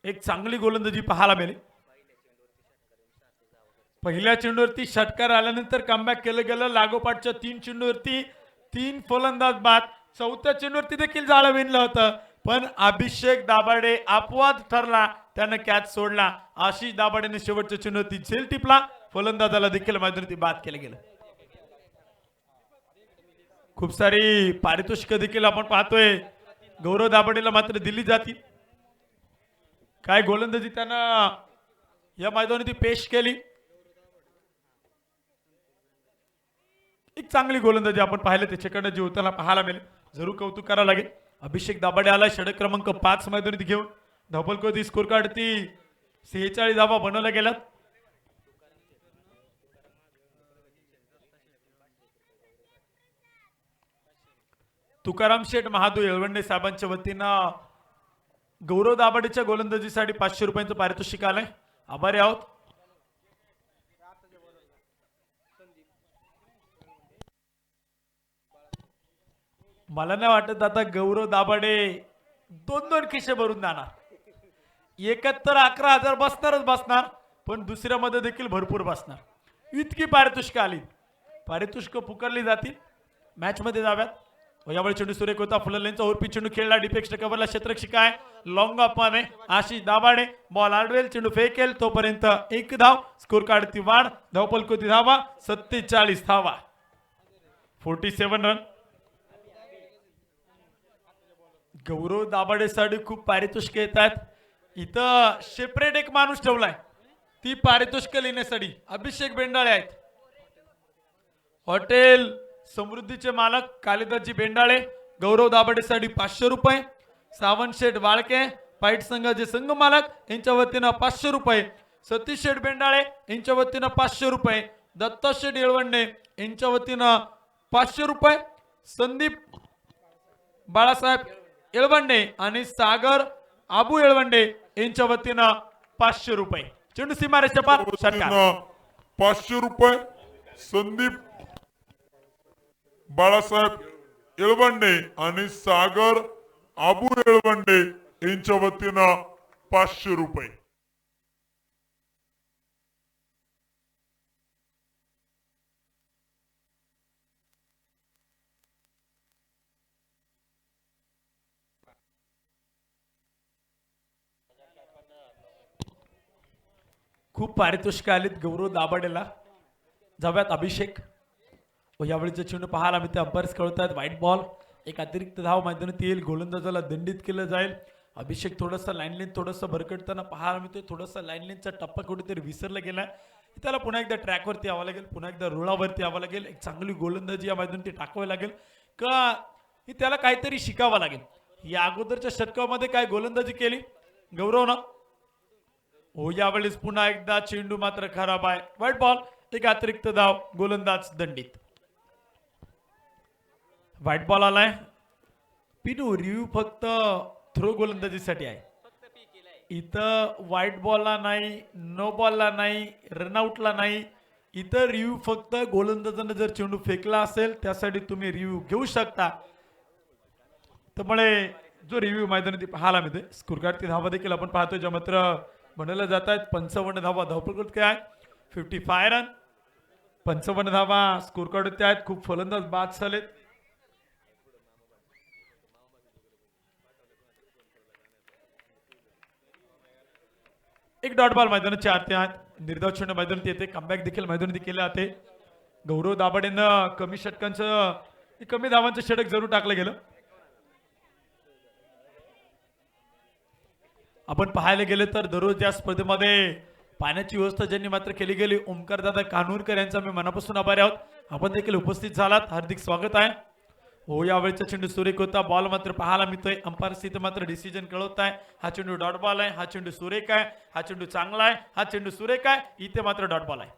एक चांगली गोलंदाजी पाहायला मिळाली. पहिल्या चेंडूवरती षटकार आल्यानंतर कमबॅक केलं गेलं. लागोपाठच्या 3 चेंडूवरती 3 फलंदाज बाद. चौथ्या चेंडूवरती देखील जाळं विणलं होतं पण अभिषेक दाभाडे अपवाद ठरला. त्यानं कॅच सोडला. आशिष दाभाडेने शेवटच्या चेंडूवरती झेल टिपला. फलंदाजाला देखील मैदानावरती बाद केलं गेलं. खूप सारी पारितोषिक देखील आपण पाहतोय गौरव दाभाडेला मात्र दिली जातील. काय गोलंदाजी त्यानं या मैदानावरती पेश केली. एक चांगली गोलंदाजी आपण पाहिलं त्याच्याकडनं जी होताना पाहायला मिळेल. जरूर कौतुक करावं लागेल. अभिषेक दाभाडे आला षटक क्रमांक 5 मैदानावरती घेऊन. धावपलकोती स्कोर कार्ड ती 46 धावा बनवल्या गेल्यात. तुकाराम शेठ महादू येळवंडे साहेबांच्या वतीनं गौरव दाभाडेच्या गोलंदाजीसाठी 500 रुपयांचं पारितोषिक आलंय. आभारी आहोत. मला नाही वाटत आता गौरव दाभाडे 2-2 खिशे भरून जाणार. 71 11,000 बसणारच बसणार, पण दुसऱ्यामध्ये देखील भरपूर बसणार. इतकी पारितोषिक आली, पारितोषिक पुकारली जातील. मॅच मध्ये जाव्यात. यावेळी चेंडू सुरेख होता, फुललेंचा ओरपी चेंडू खेळला, डिफेक्स कव्हरला क्षेत्ररक्षक आहे, लॉंग ऑफ मध्ये आशिष दाभाडे बॉल आडवेल, चेंडू फेकेल तोपर्यंत 1 धाव. स्कोर काढती वाढ, धावपलकोती धावा 47 धावा, 47 रन. गौरव दाभाडेसाठी खूप पारितोषिक येत आहेत. इथं सेपरेट एक माणूस ठेवलाय ती पारितोषिक लिहिण्यासाठी. अभिषेक बेंडाळे आहेत, हॉटेल समृद्धीचे मालक कालिदासजी बेंडाळे. गौरव दाभाडेसाठी 500 रुपये. सावंत शेठ वाळके पाईट संघाचे संघ मालक यांच्या वतीनं 500 रुपये. सतीश शेठ बेंडाळे यांच्या वतीनं 500 रुपये. दत्ता शेठ येळवंडे यांच्या वतीनं 500 रुपये. संदीप बाळासाहेब येळवंडे आणि सागर आबू येळवंडे यांच्या वतीनं 500 रुपये. चेंडू सीमारेषा पार षटकार.
500 रुपये संदीप बाळासाहेब येळवंडे आणि सागर आबू येळवंडे यांच्या वतीनं 500 रुपये.
खूप पारितोषिक आलीत गौरव दाभाडेला. जाव्यात अभिषेक. व यावेळीचे चेंडू पाहायला मिळते, अंपायर्स कळवतात व्हाईट बॉल. एक अतिरिक्त धाव मैदानात येईल, गोलंदाजाला दंडित केलं जाईल. अभिषेक थोडंसं लाईनलेन थोडंसं भरकटताना पाहायला मिळतोय. थोडंसं लाईनलेनचा टप्पा कुठेतरी विसरला गेलाय. त्याला पुन्हा एकदा ट्रॅकवरती यावं लागेल, पुन्हा एकदा रुळावरती यावं लागेल. एक चांगली गोलंदाजी या मैदानात टाकावी लागेल का त्याला काहीतरी शिकावं लागेल. या अगोदरच्या षटकामध्ये काय गोलंदाजी केली गौरवनं. हो यावेळेस पुन्हा एकदा चेंडू मात्र खराब आहे. व्हाईट बॉल, एक अतिरिक्त धाव, गोलंदाज दंडित. व्हाईट बॉल आलाय. पिनू रिव्ह्यू फक्त थ्रो गोलंदाजीसाठी आहे. इथं व्हाईट बॉलला नाही, नो बॉलला नाही, रनआउटला नाही. इथं रिव्ह्यू फक्त गोलंदाजाने जर चेंडू फेकला असेल त्यासाठी तुम्ही रिव्ह्यू घेऊ शकता. त्यामुळे जो रिव्ह्यू मैदानात पाहायला मिळते. स्कोरकार्डची धावा देखील आपण पाहतोय, ज्या मात्र बनवल्या जात आहेत. 55 धावा धावपल काय आहे, 55 रन, 55 धावा स्कोर कार्ड आहेत. खूप फलंदाज बाद झालेत. एक डॉट बॉल मैदानाचे आते आहेत. निर्धाव चेंडू मैदानात येते. कमबॅक देखील मैदानात केले जाते. गौरव दाभाडेनं कमी षटकांचं कमी धावांचं षटक जरूर टाकलं गेलं. आपण पाहायला गेले तर दररोज या स्पर्धेमध्ये पाण्याची व्यवस्था ज्यांनी मात्र केली गेली, ओमकार दादा कानूरकर यांचा मी मनापासून आभारी आहोत. आपण देखील उपस्थित झालात, हार्दिक स्वागत आहे. हो यावेळेचा चेंडू सुरेख होता. बॉल मात्र पाहायला मिळतोय. अंपायर इथे मात्र डिसिजन कळवत आहे. हा चेंडू डॉट बॉल आहे, हा चेंडू सुरेख आहे, हा चेंडू चांगला आहे, हा चेंडू सुरेख आहे, इथे मात्र डॉट बॉल आहे.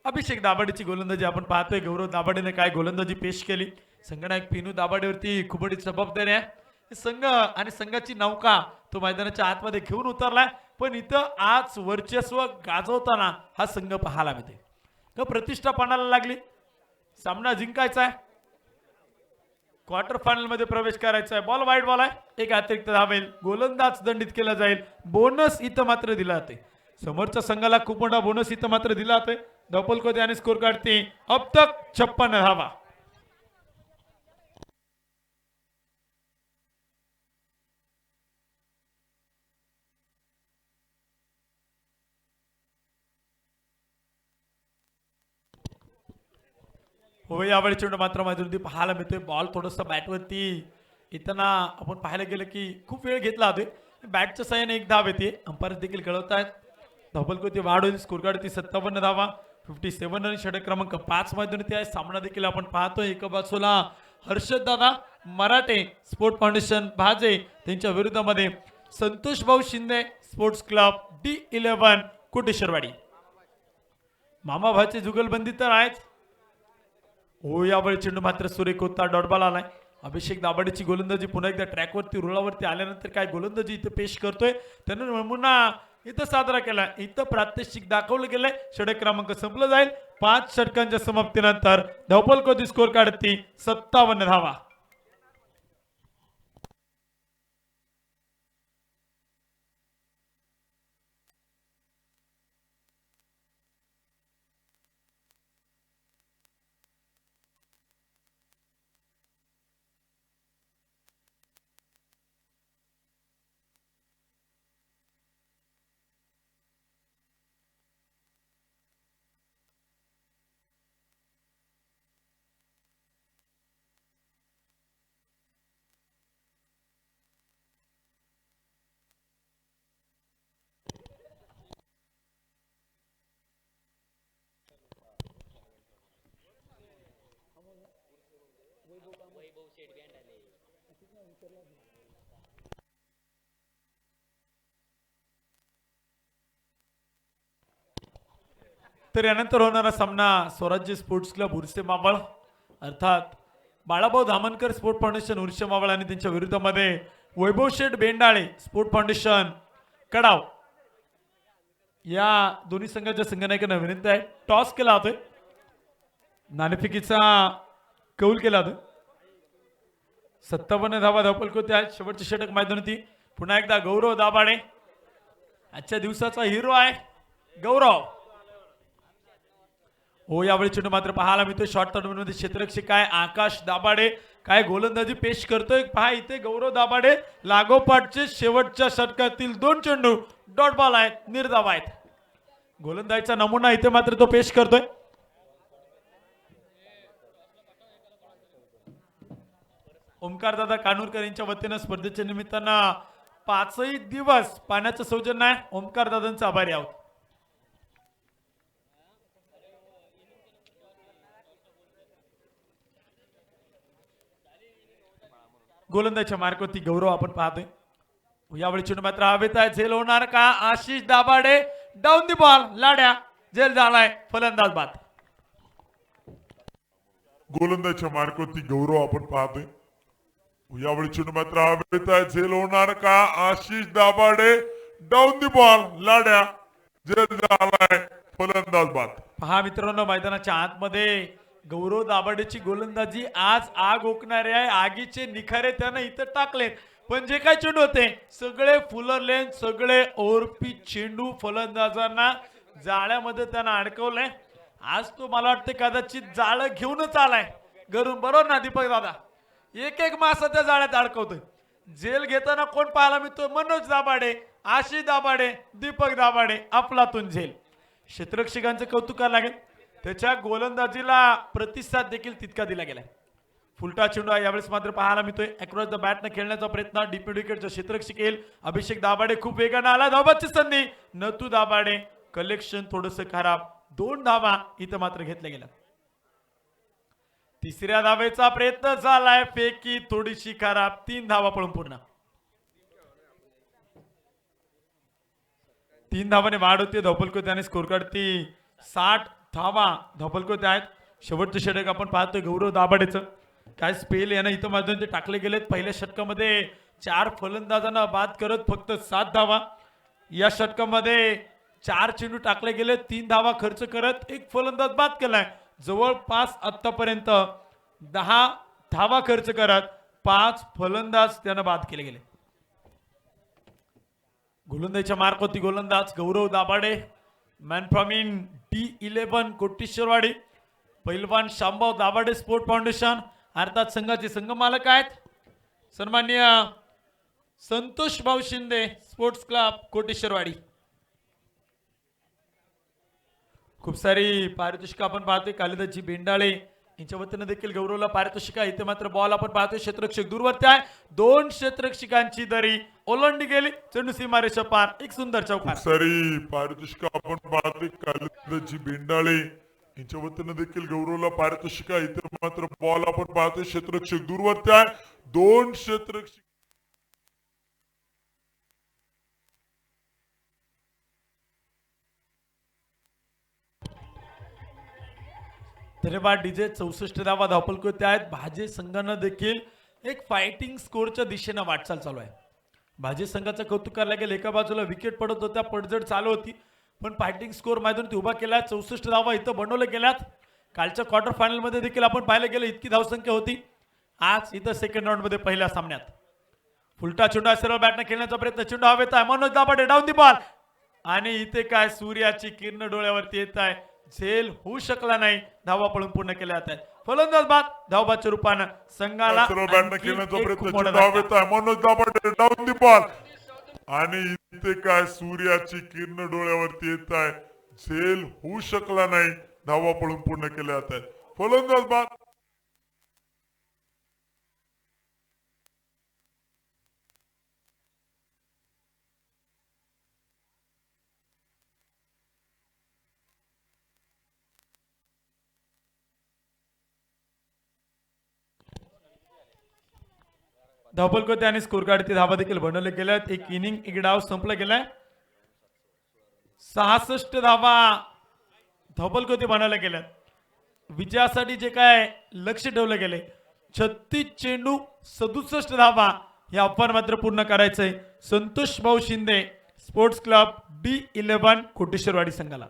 अभिषेक दाभाडेची गोलंदाजी आपण पाहतोय. गौरव दाभाडेने काय गोलंदाजी पेश केली. संघनायक पिनू दाभाडेवरती खूप मोठी जबाबदारी आहे. संघ आणि संघाची नौका तो मैदानाच्या आतमध्ये घेऊन उतरलाय. पण इथं आज वर्चस्व गाजवताना हा संघ पाहायला मिळते. का प्रतिष्ठा पाणाला लागली. सामना जिंकायचा आहे, क्वार्टर फायनल मध्ये प्रवेश करायचा आहे. बॉल वाईट बॉल आहे, एक अतिरिक्त धावेल, गोलंदाज दंडित केला जाईल. बोनस इथं मात्र दिला जाते. समोरच्या संघाला खूप मोठा बोनस इथं मात्र दिला जातोय. धवपलकोते आणि स्कोर काढते अब तक 56 धावा. हो यावेळी चेंडू मात्र मैदानावरती पाहायला मिळतोय. बॉल थोडंसं बॅटवरती येताना आपण पाहायला गेलं की खूप वेळ घेतला होते. बॅटच्या साह्याने एक धाव येते. अंपायर देखील कळवत आहेत. धवपलकोती वाढ होईल. स्कोर काढते 57 धावा, 57 रन. षटक क्रमांक 5 मैदानावरती आहे. सामना देखील आपण पाहतोय. एका बाजूला हर्षद दादा मराठे स्पोर्ट फाउंडेशन भाजे त्यांच्या विरुद्धामध्ये संतोष भाऊ शिंदे स्पोर्ट्स क्लब D11 कोटेश्वरवाडी. मामा भाचे जुगलबंदी तर आहेत. हो यावेळी चेंडू मात्र सुरेख होता. डॉट बॉल आलाय. अभिषेक दाभाडेची गोलंदाजी पुन्हा एकदा ट्रॅकवरती रुळावरती आल्यानंतर काय गोलंदाजी इथं पेश करतोय. त्यानं नमुना इथं साजरा केला. इथं प्रात्यक्षिक दाखवलं गेलंय. षटक क्रमांक संपलं जाईल. 5 षटकांच्या समाप्तीनंतर धवपलकोती स्कोर काढते 57 धावा. तर यानंतर होणारा सामना स्वराज्य स्पोर्ट्स क्लब उर्से मावळ अर्थात बाळाभाऊ धामणकर स्पोर्ट फाउंडेशन उर्से मावळ आणि त्यांच्या विरुद्धामध्ये वैभव शेठ बेंडाळे स्पोर्ट फाउंडेशन कडाव या दोन्ही संघाच्या संघनायकांना विनंती आहे. टॉस केला होतोय, नाणेफेकीचा कौल केला होता. 57 धावा धावपल होते आहेत. शेवटचे षटक मैदानावरती पुन्हा एकदा गौरव दाभाडे आजच्या दिवसाचा हिरो आहे गौरव. हो यावेळी चेंडू मात्र पाहायला मिळतोय शॉर्ट टर्मिनलमध्ये क्षेत्ररक्षक काय आकाश दाभाडे काय गोलंदाजी पेश करतोय पहा इथे गौरव दाभाडे लागोपाठचे शेवटच्या षटकातील 2 चेंडू डॉट बॉल आहेत निर्धाव आहेत. गोलंदाजीचा नमुना इथे मात्र तो पेश करतोय. ओमकार दादा कानूरकर यांच्या वतीनं स्पर्धेच्या निमित्तानं 5ही दिवस पाण्याचं सौजन्य आहे. ओमकार दादांचा आभारी आहोत. गोलंदाजच्या मार्कवरती गौरव आपण पाहतोय. यावेळी चेंडू मात्र हवेत आहे. झेल होणार का Ashish Dabhade down the ball लाड्या झेल झालाय फलंदाज बाद.
गोलंदाजच्या मार्कवरती गौरव आपण पाहतोय. यावेळी चेंडू मात्र हवेत आहे. झेल होणार का Ashish Dabhade down the ball लाड्या झेल झालाय फलंदाज बाद.
पहा मित्रांनो मैदानाच्या आतमध्ये गौरव दाभाडेची गोलंदाजी आज आग ओकणारे आहे. आगीचे निखारे त्यानं इथं टाकले पण जे काय चेंडू होते सगळे फुलर लेन सगळे ओव्हरपीच चेंडू फलंदाजांना जाळ्यामध्ये त्यानं अडकवलंय. आज तो मला वाटतं कदाचित जाळं घेऊनच आलाय घरून बरोबर ना दीपक दादा. एक मासा त्या जाळ्यात अडकवतोय. जेल घेताना कोण पाहायला मिळतोय मनोज दाभाडे आशिष दाभाडे दीपक दाभाडे अफलातून झेल. क्षेत्ररक्षकांचं कौतुक करावं लागेल. त्याच्या गोलंदाजीला प्रतिसाद देखील तितका दिला गेलाय. फुलटा चेंडू यावेळेस मात्र पाहायला मिळतोय. अक्रॉस द बॅटनं खेळण्याचा प्रयत्न डीप मिड विकेटचा क्षेत्ररक्षक येईल. अभिषेक दाभाडे खूप वेगानं आला धावाची संधी नतू दाभाडे कलेक्शन थोडंसं खराब 2 धावा इथं मात्र घेतल्या गेल्या. तिसऱ्या धावेचा प्रयत्न झालाय फेकी थोडीशी खराब 3 धावा पळून पूर्ण. 3 धावाने वाढ होते धावपलको त्याने स्कोर काढती 60 धावा धावपलको आहेत. शेवटचे षटक आपण पाहतोय गौरव दाभाडेचं काय स्पेल यानं इथं माध्यम ते टाकले गेलेत. पहिल्या षटकामध्ये 4 फलंदाजांना बाद करत फक्त 7 धावा. या षटकामध्ये 4 चेंडू टाकले गेले 3 धावा खर्च करत 1 फलंदाज बाद केलाय. जवळपास आतापर्यंत 10 धावा खर्च करत 5 फलंदाज त्यानं बाद केले गेले. गोलंदाजीच्या मार्कवरती गोलंदाज Gaurav Dabhade man from in D11 Koteshwarwadi पैलवान शांभाऊ दाभाडे स्पोर्ट फाउंडेशन अर्थात संघाचे संघ मालक आहेत सन्माननीय संतोष भाऊ शिंदे स्पोर्ट्स क्लब कोटेश्वरवाडी. खूप सारी पारितोषिक आपण पाहतोय. कालिदासजी बेंडाळे यांच्या वतीनं देखील गौरवला पारितोषिक आहे. इथे मात्र बॉल आपण पाहतोय क्षेत्ररक्षक दूरवरती आहे. 2 क्षेत्ररक्षकांची दरी ओलांडली गेली. चेंडू सीमारेषा पार एक सुंदर चौकार.
सारी पारितोषिक आपण पाहतोय. कालिदासजी बेंडाळे यांच्या वतीनं देखील गौरवला पारितोषिक आहे. इथे मात्र बॉल आपण पाहतोय क्षेत्ररक्षक दूरवरती आहे. 2 क्षेत्ररक्षक
धन्यवाद डीजे. 64 धावा धावपलकोते आहेत. भाजे संघानं देखील एक फायटिंग स्कोरच्या दिशेनं वाटचाल चालू आहे. भाजे संघाचं कौतुक करायला गेलं एका बाजूला विकेट पडत होत्या पडझड चालू होती पण फायटिंग स्कोर मैदानात उभा केला. 64 धावा इथं बनवल्या गेल्यात. कालच्या क्वार्टर फायनल मध्ये देखील आपण पाहिलं गेलं इतकी धावसंख्या होती. आज इथं सेकंड राऊंड मध्ये पहिल्या सामन्यात फुलटा चेंडू सरळ बॅटने खेळण्याचा प्रयत्न चेंडू हवेत आहे. Manoj Dabhade down the ball आणि इथे काय सूर्याची किरण डोळ्यावरती येत आहे. झेल होऊ शकला नाही. धावा पळून पूर्ण केल्या जात आहेत. फलंदाज बाद धावबाच्या रूपानं संघाला
बॅटने खेळण्याचा प्रयत्न चेंडू हवेत आहे. Manoj Dabhade down the ball आणि इथे काय सूर्याची किरण डोळ्यावरती येत आहे. झेल होऊ शकला नाही. धावा पळून पूर्ण केल्या जात आहेत. फलंदाज बाद.
धावपलकोते आणि स्कोर कार्डचे धावा देखील बनवले गेले आहेत. एक इनिंग एक डाव संपला गेलाय. 66 धावा धावपलकोते बनवले गेल्यात. विजयासाठी जे काय लक्ष ठेवलं गेले 36 चेंडू 67 धावा हे आव्हान मात्र पूर्ण करायचंय संतोष भाऊ शिंदे स्पोर्ट्स क्लब D11 कोटेश्वरवाडी संघाला.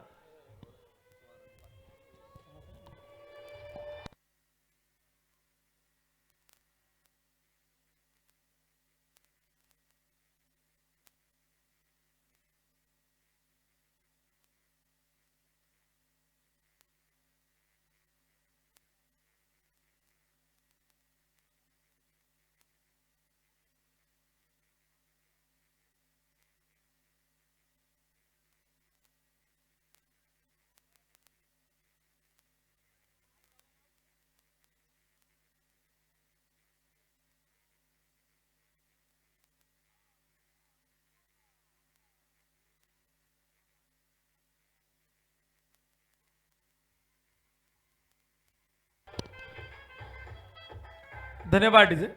धन्यवाद डीजे.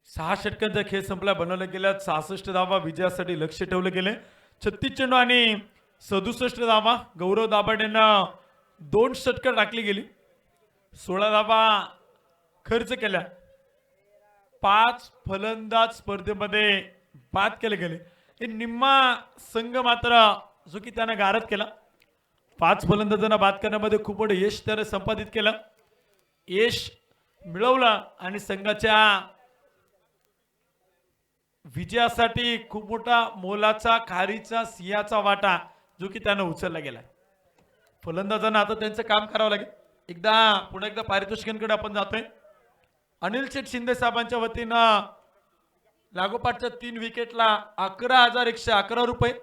6 षटकांचा खेळ संपला. बनवले गेल्या 66 धावा विजयासाठी लक्ष ठेवले गेले. 36 चेंडू आणि 67 धावा. गौरव दाभाडे यांना 2 षटकं टाकली गेली. 16 धावा खर्च केल्या. 5 फलंदाज स्पर्धेमध्ये बाद केले गेले. हे निम्मा संघ मात्र जो की त्यानं गारद केला. 5 फलंदाजांना बाद करण्यामध्ये खूप मोठं यश त्याने संपादित केलं. यश मिळवलं आणि संघाच्या विजयासाठी खूप मोठा मोलाचा खारीचा सिंहाचा वाटा जो की त्यानं उचलला गेला. फलंदाजांना आता त्यांचं काम करावं लागेल. पुन्हा एकदा पारितोषिकांकडे आपण जातोय. अनिल शेठ शिंदे साहेबांच्या वतीनं लागोपाठच्या 3 विकेटला 11,111 रुपये.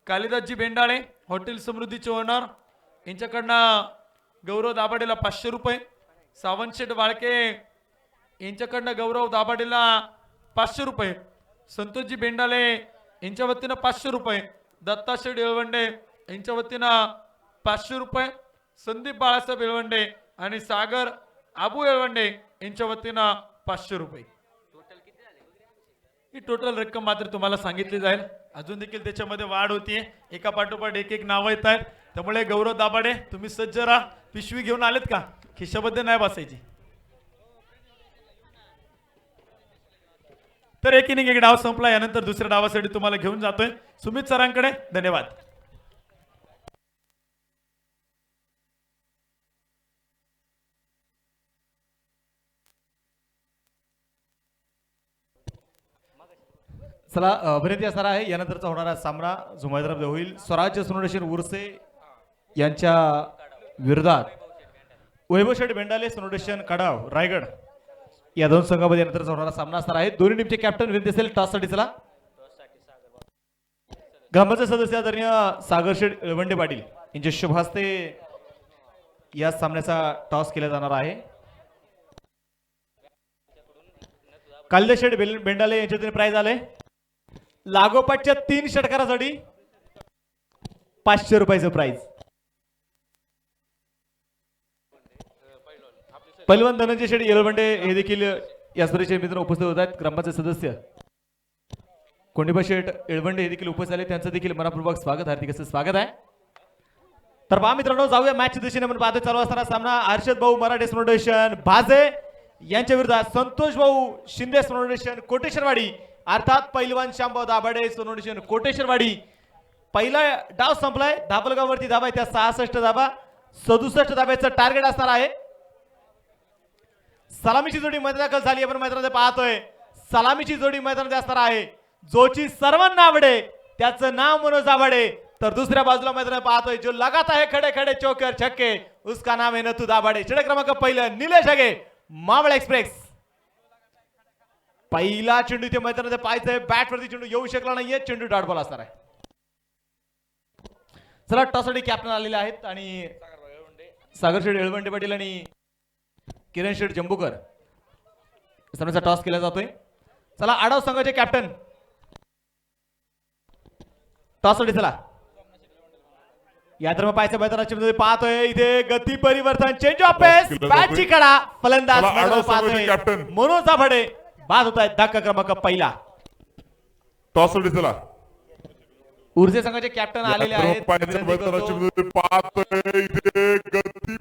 कालिदासजी बेंडाळे हॉटेल समृद्धीचे ओनर यांच्याकडनं गौरव दाभाडेला 500 रुपये. सावंतशेठ वाळके यांच्याकडनं गौरव दाभाडेला 500 रुपये. संतोषजी बेंडाले यांच्या वतीनं 500 रुपये. दत्ताशेठ येळवंडे यांच्या वतीनं 500 रुपये. संदीप बाळासाहेब येळवंडे आणि सागर आबू येळवंडे यांच्या वतीनं 500 रुपये. ही टोटल रक्कम मात्र तुम्हाला सांगितली जाईल. अजून देखील त्याच्यामध्ये वाढ होतीये. एका पाठोपाठ एक नाव येत आहेत. त्यामुळे गौरव दाभाडे तुम्ही सज्ज राहा. पिशवी घेऊन आलेत का? खिशामध्ये नाही बसायची. तर एक इनिंग एक डाव संपला. यानंतर दुसऱ्या डावासाठी तुम्हाला घेऊन जातोय सुमित सरांकडे. धन्यवाद.
चला विनंती असणार आहे यानंतरचा होणारा सामना जो मैदानामध्ये होईल स्वराज्य सोनोडेशन उर्से यांच्या विरोधात वैभव शेठ बेंडाले सोनोडेशन कडाव रायगड या 2 संघामध्ये यानंतरचा होणारा सामना असणार आहे. दोन्ही टीमचे कॅप्टन विनंती असेल टॉससाठी. चला ग्रामपंचायत सदस्य आदरणीय सागर शेठ येळवंडे पाटील यांच्या शुभ हस्ते या सामन्याचा टॉस केला जाणार आहे. कालिदास शेठ बेंडाले यांच्या प्राइज आले. लागोपाठच्या 3 षटकारासाठी 500 रुपयाचं प्राइज. पैलवान धनंजय शेठ येळवंडे हे देखील या स्पर्धेच्या मित्र उपस्थित होत आहेत. ग्रामपंचायत सदस्य कोंडीबा शेठ येळवंडे हे देखील उपस्थित आले. त्यांचं देखील मनपूर्वक स्वागत, हार्दिक असं स्वागत आहे. तर पहा मित्रांनो, जाऊया मॅच दिशेने. आपण पाहतो चालू असताना सामना हर्षद भाऊ मराठे सोनोडेशन भाजे यांच्या विरोधात संतोष भाऊ शिंदे सोनोडेशन कोटेश्वरवाडी अर्थात पैलवान श्यामभाऊ दाभाडे सोनोडेशन कोटेश्वरवाडी. पहिला डाव संपलाय. धापलगाववरती धाबा आहे त्या 66 धाबा. 67 धाब्याचं टार्गेट असणार आहे. सलामीची जोडी मैदानात दाखल झाली. आपण मैदानात पाहतोय सलामीची जोडी मैदानात असणार आहे. जोची सर्वांना आवडे त्याचं नाव मनोज दाभाडे. तर दुसऱ्या बाजूला मैदानात पाहतोय जो लगात आहे खडे खडे चौकर छक्के उसका नाम है नथू दाभाडे. षटक क्रमांक पहिलं निलेश हगे मावळ एक्सप्रेस. पहिला चेंडू इथे मैदानात पाहायचंय. बॅट वरती चेंडू येऊ शकला नाहीये. चेंडू डॉट बॉल असणार आहे. चला टॉससाठी कॅप्टन आलेले आहेत आणि सागर शेठ येळवंडे पाटील आणि किरण शेठ जंबूकर सामन्याचा टॉस केला जातोय. चला आडाव संघाचे कॅप्टन टॉस साठी. चला या तर मग पाहायचं मैदानाच्या मध्ये पाहतोय इथे गती परिवर्तन चेंज ऑफ पेस
केलं
बॅटची
जातोय.
कडा फलंदाज
चला,
मैदानात
आडव
पाहतोय
संघाचे कॅप्टन.
मनोज दाभाडे बाद होत आहेत धक्का क्रमांक पहिला.
टॉस चला
ऊर्जे संघाचे कॅप्टन आलेले आहेत
पाहायचं
विनंती करतो.
मैदानाच्या मध्ये पाहतोय इथे गती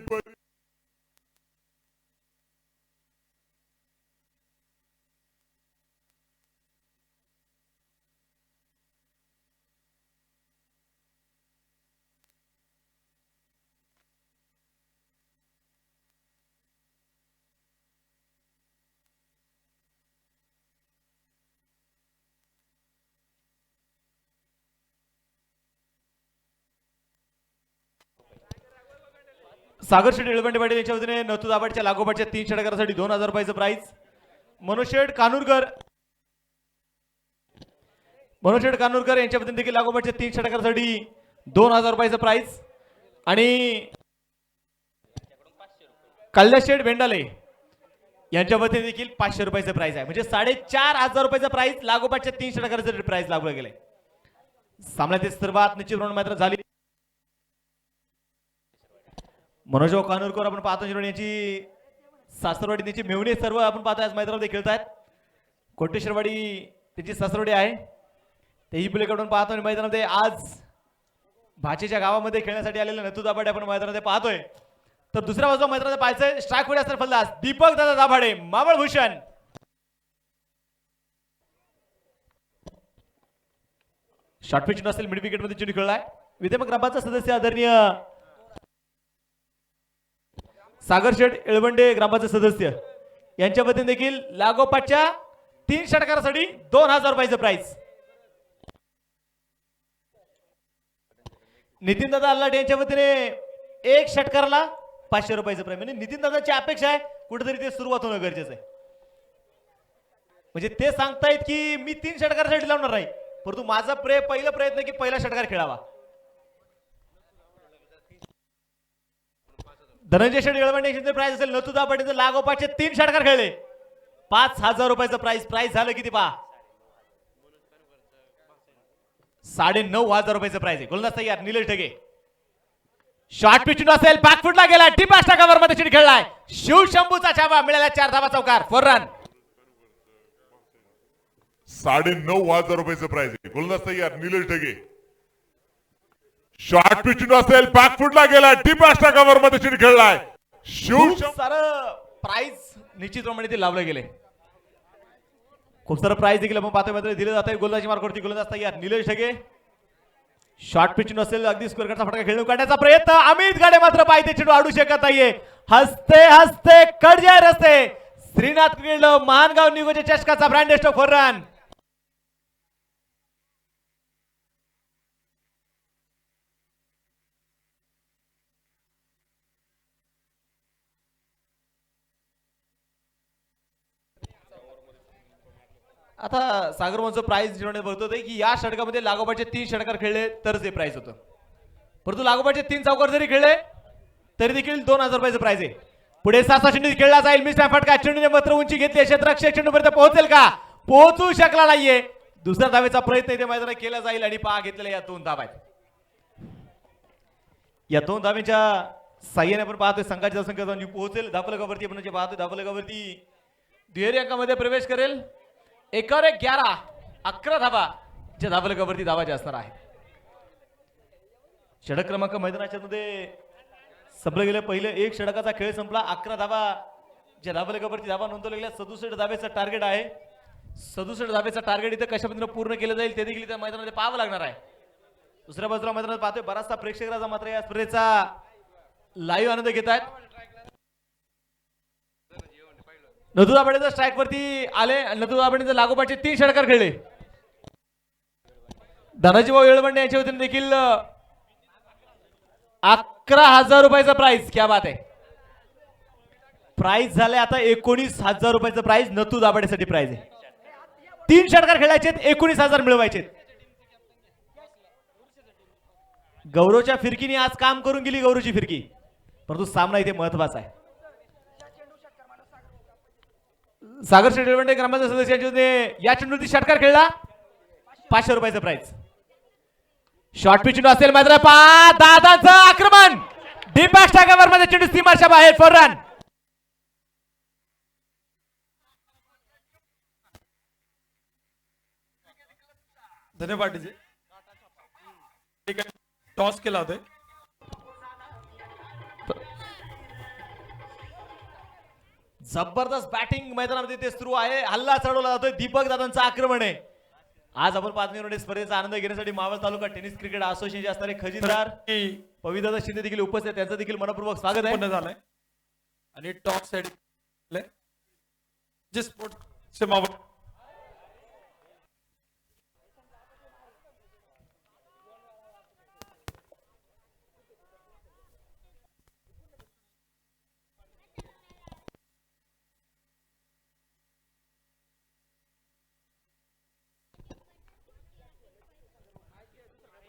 सागर शेठ इळवंडे पाटील यांच्या वतीने नथू दाभाडेच्या लागोपाठच्या 3 षटकारासाठी 2000 रुपयाचं प्राइज. मनोज शेठ कानूरकर यांच्या वतीने देखील लागोपाठच्या 3 षटकारासाठी 2000 रुपयाचं प्राइज. आणि कल्याण शेठ भेंडाले यांच्या वतीने देखील 500 रुपयाचं प्राइज आहे. म्हणजे 4500 रुपयाचं प्राइज लागोपाठच्या 3 षटकारासाठी प्राइज लागू गेले. सामन्यातील सर्वात निश्चित मात्र झाली. मनोज कानूरकर आपण पाहतो यांची सासरवाडी त्यांची मेवणी सर्व आपण पाहतो आज मैदानामध्ये खेळतायत. कोटेश्वरवाडी त्यांची सासरवाडी आहे तेही प्लेकडून पाहतो. मैदानामध्ये आज भाचेच्या गावामध्ये खेळण्यासाठी आलेले नथू दाभाडे आपण मैदानामध्ये पाहतोय. तर दुसऱ्या बाजूला मैदानामध्ये पाहायचंय स्ट्राईक पुढे असणार फलंदाज दीपक दादा दाभाडे मावळ भूषण. शॉर्ट पिच नसेल मिड विकेट मध्ये चेंडू खेळलाय. विद्यमान ग्रामपंचायत सदस्य आदरणीय सागर शेठ इळवंडे ग्रामपंचायत सदस्य यांच्या वतीने देखील लागोपाठच्या 3 षटकारासाठी 2000 रुपयाचं प्राइज. नितीन दादा अल्लाट यांच्या वतीने 1 षटकाराला 500 रुपयाचं प्राइज. म्हणजे नितीन दादाची अपेक्षा आहे कुठेतरी ते सुरुवात होणं गरजेचं आहे. म्हणजे ते सांगतायत की मी 3 षटकारासाठी लावणार नाही परंतु माझा पहिला प्रयत्न की पहिला षटकार खेळावा. धनंजय शेठ इळवंडे प्राइस असेल नथू दाभाडेचं लागोपाठचे 3 षटकार खेळले 5000 रुपयाचं प्राइस झालं किती पहा 9500 रुपयाचं प्राइस आहे. गोलंदाज तयार निलेश ढगे. शॉर्ट पिच असेल बॅकफुटला गेला टीप कव्हर मध्ये चेंडू खेळलाय. शिवशंभूचा छापा मिळाला 4 धावा चौकार 4 रन.
9500 रुपयाचं प्राइस आहे. गोलंदाज तयार निलेश ढगे. शॉर्ट पिच असेल बॅकफुटला गेला डीप कव्हर मध्ये चेंडू खेळलाय.
खूप सारं प्राइस निश्चितप्रमाणे ते लावले गेले. खूप सारं प्राइस देखील आपण पाहतोय मात्र दिलं जात आहे. गोलंदाजी मार्गावरती गोलंदाज तयार निलेश ढगे. शॉर्ट पिच नसेल अगदी स्कोअर करता फटका खेळून काढण्याचा प्रयत्न अमित गाडे मात्र पाहिजे चेंडू अडू शकत नाहीये. हसते हसते कडजाय रस्ते श्रीनाथ क्रीड महानगाव निगोच्या चषकाचा ब्रँडेस्ट 4 रन. आता सागर वंच प्राइस जिंकण्यात बघतो की या षटकामध्ये लागोपाठचे 3 षटकार खेळले तर ते प्राइस होतं परंतु लागोपाठचे 3 चौकार जरी खेळले तरी देखील 2000 रुपयाचं प्राइस आहे. पुढे 6 चेंडू खेळला जाईल मिस्टर फटका चेंडूने मात्र उंची घेतली क्षेत्ररक्षक चेंडूपर्यंत पोहोचेल का पोहोचू शकला नाहीये. दुसऱ्या धावेचा प्रयत्न इथे मैदानात केला जाईल आणि पहा घेतलेल्या या 2 धावा आहेत. या 2 धावेच्या साह्याने आपण पाहतोय संघाची संख्या जाऊन पोहोचेल धावफलकावरती. आपण जे पाहतोय धावफलकावरती दुहेरी अंकामध्ये प्रवेश करेल. 11 धावा ज्या धावफलकावरती धावा जास्त आहे. षटक क्रमांक मैदानाच्या मध्ये संपले गेले. पहिले 1 षटकाचा खेळ संपला. 11 धावा ज्या धावफलकावरती धावा नोंदवल्या गेल्या. 67 धावेचं टार्गेट आहे. 67 धावेचं टार्गेट इथं कशा पद्धतीने पूर्ण केलं जाईल ते देखील त्या मैदानामध्ये पाहावं लागणार आहे. दुसऱ्या बाजूला मैदानात पाहतोय बराचसा प्रेक्षकांचा मात्र या स्पर्धेचा लाईव्ह आनंद घेत आहेत. नथू दाभाडेच्या स्ट्राईक वरती आले. नथू दाभाडेचे लागोपाठचे 3 षटकार खेळले. धनाजी भाऊ येळवंडे यांच्या वतीने देखील 11000 रुपयाचा प्राइस. क्या बात आहे. प्राइस झाले आता 19000 रुपयाचं प्राइस नथू दाभाडेसाठी प्राइस आहे. 3 षटकार खेळायचे 19000 मिळवायचे. गौरवच्या फिरकीने आज काम करून गेली गौरवची फिरकी परंतु सामना इथे महत्वाचा आहे. सागर शेठ इळवंडे ग्रामपंचायत सदस्यांच्या या चेंडूवरती षटकार खेळला 500 रुपयाचा प्राइस.
शॉर्ट पिच चेंडू असेल मात्र दादांचं आक्रमण डीप टाकावर मध्ये चेंडू सीमाच्या बाहेर फॉर रन.
धन्यवाद डीजे. ठीक आहे, टॉस केला होता.
जबरदस्त बॅटिंग मैदानामध्ये ते सुरू आहे. हल्ला चढवला जातोय. दीपक दादांचं आक्रमण आहे. आज आपण 5 मिनिट स्पर्धेचा आनंद घेण्यासाठी मावळ तालुका टेनिस क्रिकेट असोसिएशनचे असणारे खजिनदार पवित्रदा शिंदे देखील उपस्थित आहेत. त्यांचं देखील मनपूर्वक स्वागत आहे.
पूर्ण झालंय आणि टॉप साइड जे स्पोर्ट से मावळ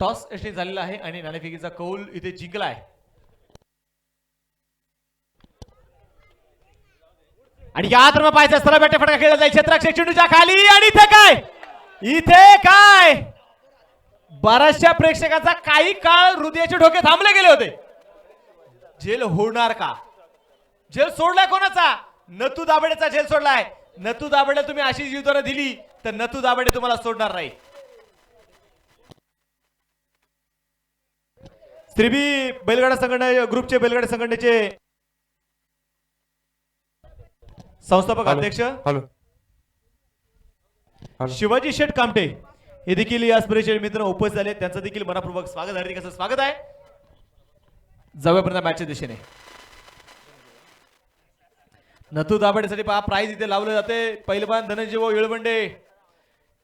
टॉस यशस्वी झालेला आहे आणि नाणेफेकीचा कौल इथे जिंकला आहे. आणि या तर पाहायचं सरळ बॅटे फटका खेळला जाईल क्षेत्ररक्षक चेंडूच्या खाली. आणि इथे काय बऱ्याचशा प्रेक्षकांचा काही काळ हृदयाचे ठोके थांबले गेले होते. झेल होणार का? झेल सोडलाय कोणाचा? नतू दाबडेचा झेल सोडलाय. नतू दाबडे तुम्ही अशी जीवदान दिली तर नतू दाबडे तुम्हाला सोडणार नाही. त्रिबी बैलगाडा संघटना ग्रुपचे बैलगाडा संघटनेचे संस्थापक अध्यक्ष शिवाजी शेठ कामटे हे देखील या स्पर्धेचे मित्र उपस्थित झाले. त्यांचं देखील मनपूर्वक स्वागत. हार्दिक असं स्वागत आहे. जाऊयापर्यंत मॅचच्या दिशेने नतू दाबडेसाठी पहा प्राइज इथे लावले जाते. पहिलवान धनंजय भाऊ येळवंडे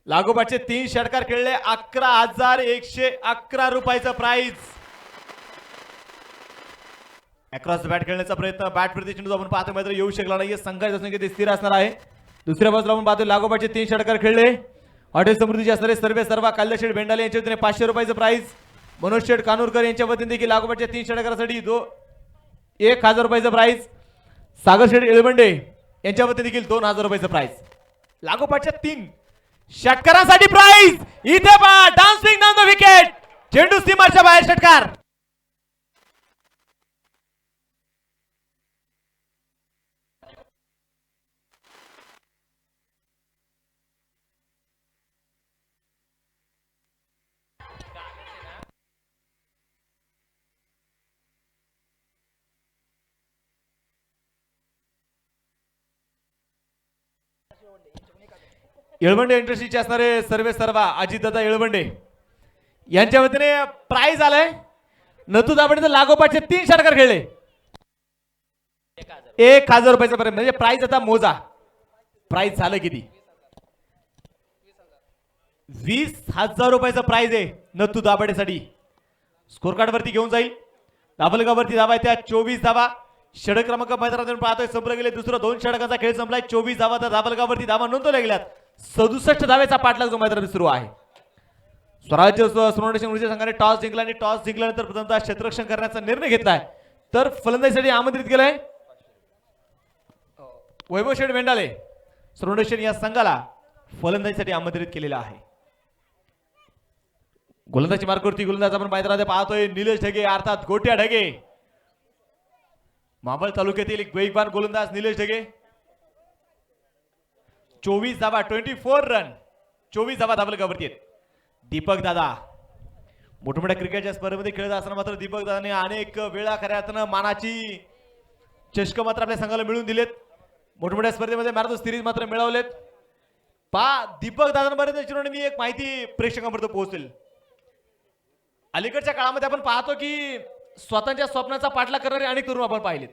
लागोपाठचे 3 षटकार खेळले. 11,111 रुपयाचा प्राइज. अक्रॉस बॅट खेळण्याचा प्रयत्न. बॅट प्रति चेंडू आपण पाहतो मात्र येऊ शकला नाही. संघर्ष असणे ते स्थिर असणार आहे. दुसऱ्या बाजूला आपण पाहतो लागोपाठचे 3 षटकार खेळले. हॉटेल समृद्धीचे असणारे सर्व काल्यशेठ बेंडाले यांच्या वतीने 500 रुपयाचं प्राइज. मनोज शेठ कानूरकर यांच्या वतीने देखील लागोपाठच्या 3 षटकारासाठी 1,000 रुपयाचं प्राइज. सागर शेठ येळवंडे यांच्या वतीने देखील 2,000 रुपयाचं प्राइज. लागोपाठच्या 3 षटकारांसाठी प्राइज. इथे पहा डान्सिंग डाऊन द विकेट. चेंडू सीमाच्या बाहेर षटकार. येळवंडे इंडस्ट्रीचे असणारे सर्व अजितदादा येळवंडे यांच्या वतीने प्राइज आलाय. नतू दाबडेचे लागोपाठचे 3 षटकार खेळले. 1,000 रुपयाचा पर्यंत म्हणजे प्राइज आता मोजा. प्राइज झालं किती? 20,000 रुपयाचा प्राइज आहे नतू दाबडेसाठी. स्कोर कार्ड वरती घेऊन जाईल. दाबलगावरती धावा आहे त्या 24 धावा. षटक क्रमांक मैदानात पाहतोय संपलं गेले. दुसरा 2 षटकांचा खेळ संपलाय. 24 धावा तर दाबलगावरती धावा नोंदवल्या गेल्यात. 67 धावेचा पाठलाग जो मैदानात सुरू आहे. स्वराज्य सोनवणे संघाने टॉस जिंकला आणि टॉस जिंकल्यानंतर प्रथमतः क्षेत्ररक्षण करण्याचा निर्णय घेतलाय. तर फलंदाजीसाठी आमंत्रित केलंय वैभव शेठ बेंडाले. सोनवणे या संघाला फलंदाजीसाठी आमंत्रित केलेलं आहे. गोलंदाजी मार्गावरती गोलंदाज आपण मैदानात पाहतोय निलेश ढगे अर्थात गोट्या ढगे. मावळ तालुक्यातील एक वेगवान गोलंदाज निलेश ढगे. 24 धावा 24 रन 24 धावा दाबलगावरती आहेत. दीपक दादा मोठमोठ्या क्रिकेटच्या स्पर्धेमध्ये खेळत असताना मात्र दीपक दादाने अनेक वेळा खऱ्या अर्थानं मानाची चषक मात्र आपल्या संघाला मिळवून दिलेत. मोठमोठ्या स्पर्धेमध्ये मॅरेथॉन सिरीज मात्र मिळवलेत. दीपक दादांपर्यंत मी एक माहिती प्रेक्षकांपर्यंत पोहोचेल. अलीकडच्या काळामध्ये आपण पाहतो की स्वतःच्या स्वप्नाचा पाठलाग करणारे अनेक तरुण आपण पाहिलेत.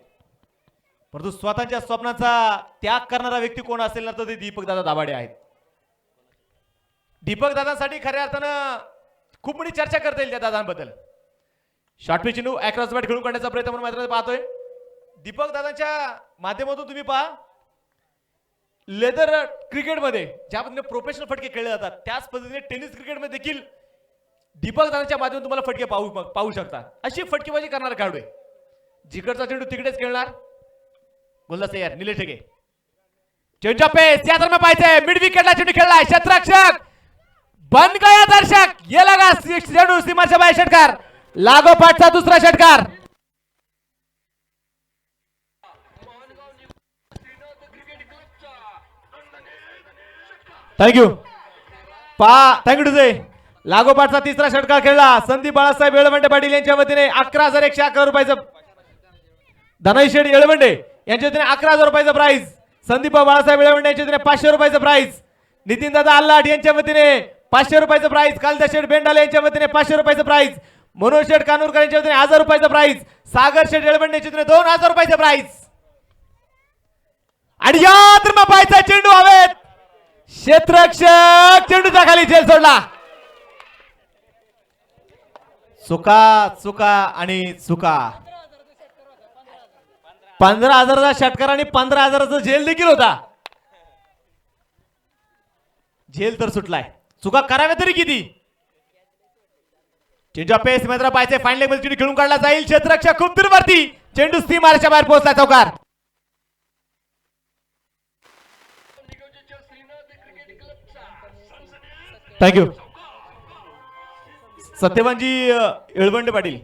परंतु स्वतःच्या स्वप्नाचा त्याग करणारा व्यक्ती कोण असेल ना तर ते दीपक दादा दाभाडे आहेत. दीपक दादांसाठी खऱ्या अर्थानं खूप मोठी चर्चा करता येईल त्या दादांबद्दल. शॉर्ट पिच चेंडू अक्रॉस बॅट खेळून काढण्याचा प्रयत्न आपण मैदानात पाहतोय. दीपक दादांच्या माध्यमातून तुम्ही पहा लेदर क्रिकेटमध्ये ज्या पद्धतीने प्रोफेशनल फटके खेळले जातात त्याच पद्धतीने टेनिस क्रिकेटमध्ये देखील दीपक दादांच्या माध्यमातून तुम्हाला फटके पाहू शकता. अशी फटकेबाजी करणारा खेळाडू आहे. जिकडचा चेंडू तिकडेच खेळणार. गोलंदाज तयार निलेश ढगे. चेंज ऑफ पेस या दरम्यान पाहिजे मिड विकेटला चेंडू खेळलाय. क्षेत्ररक्षक बंद गया दर्शक, ये लगा चेंडू सीमाच्या बाहेर षटकार, लागोपाठचा दुसरा षटकार.
मानगाव निगोजी श्रीनाथ क्रिकेट क्लबचा
थँक्यू थँक्यू टुजे. लागोपाठचा तिसरा षटकार खेळला संदीप बाळासाहेब येळवंडे पाटील यांच्या वतीने 11,111 रुपयाचं. धनय शेठ येळवंडे यांच्या वतीने 11,000 रुपयाचं प्राइज. संदीप बाळासाहेब येळवंडे यांच्या वतीने 500 रुपयाचं प्राइज. नितीन दादा आल्लाट यांच्या वतीने 500 रुपयाचं प्राइज. कालिदास शेठ बेंडाले यांच्या वतीने 500 रुपयाचं प्राइज. मनोज शेठ कानूरकर यांच्या वतीने 1000 रुपयाचं प्राइज. सागर शेठ येळवंडे यांच्या वतीने 2000 रुपयाचं प्राइज. आणि या पाहायचा चेंडू हवेत, क्षेत्ररक्षक चेंडूच्या खाली झेल सोडला. चुका चुका आणि चुका. 15,000चा षटकार आणि 15,000चा झेल देखील होता. झेल तर सुटलाय, चुका कराव्या तरी किती. चेंडू पेस मात्र पाहिजे, फाईन लेग मध्ये चेंडू खेळून काढला जाईल. क्षेत्ररक्षक खूप दूर वरती, चेंडू सीमारेषेच्या बाहेर पोहोचला. चौकार.
निगोजीच्या श्रीनाथ क्रिकेट क्लबचा
थँक्यू. सत्यवानजी येळवंडे पाटील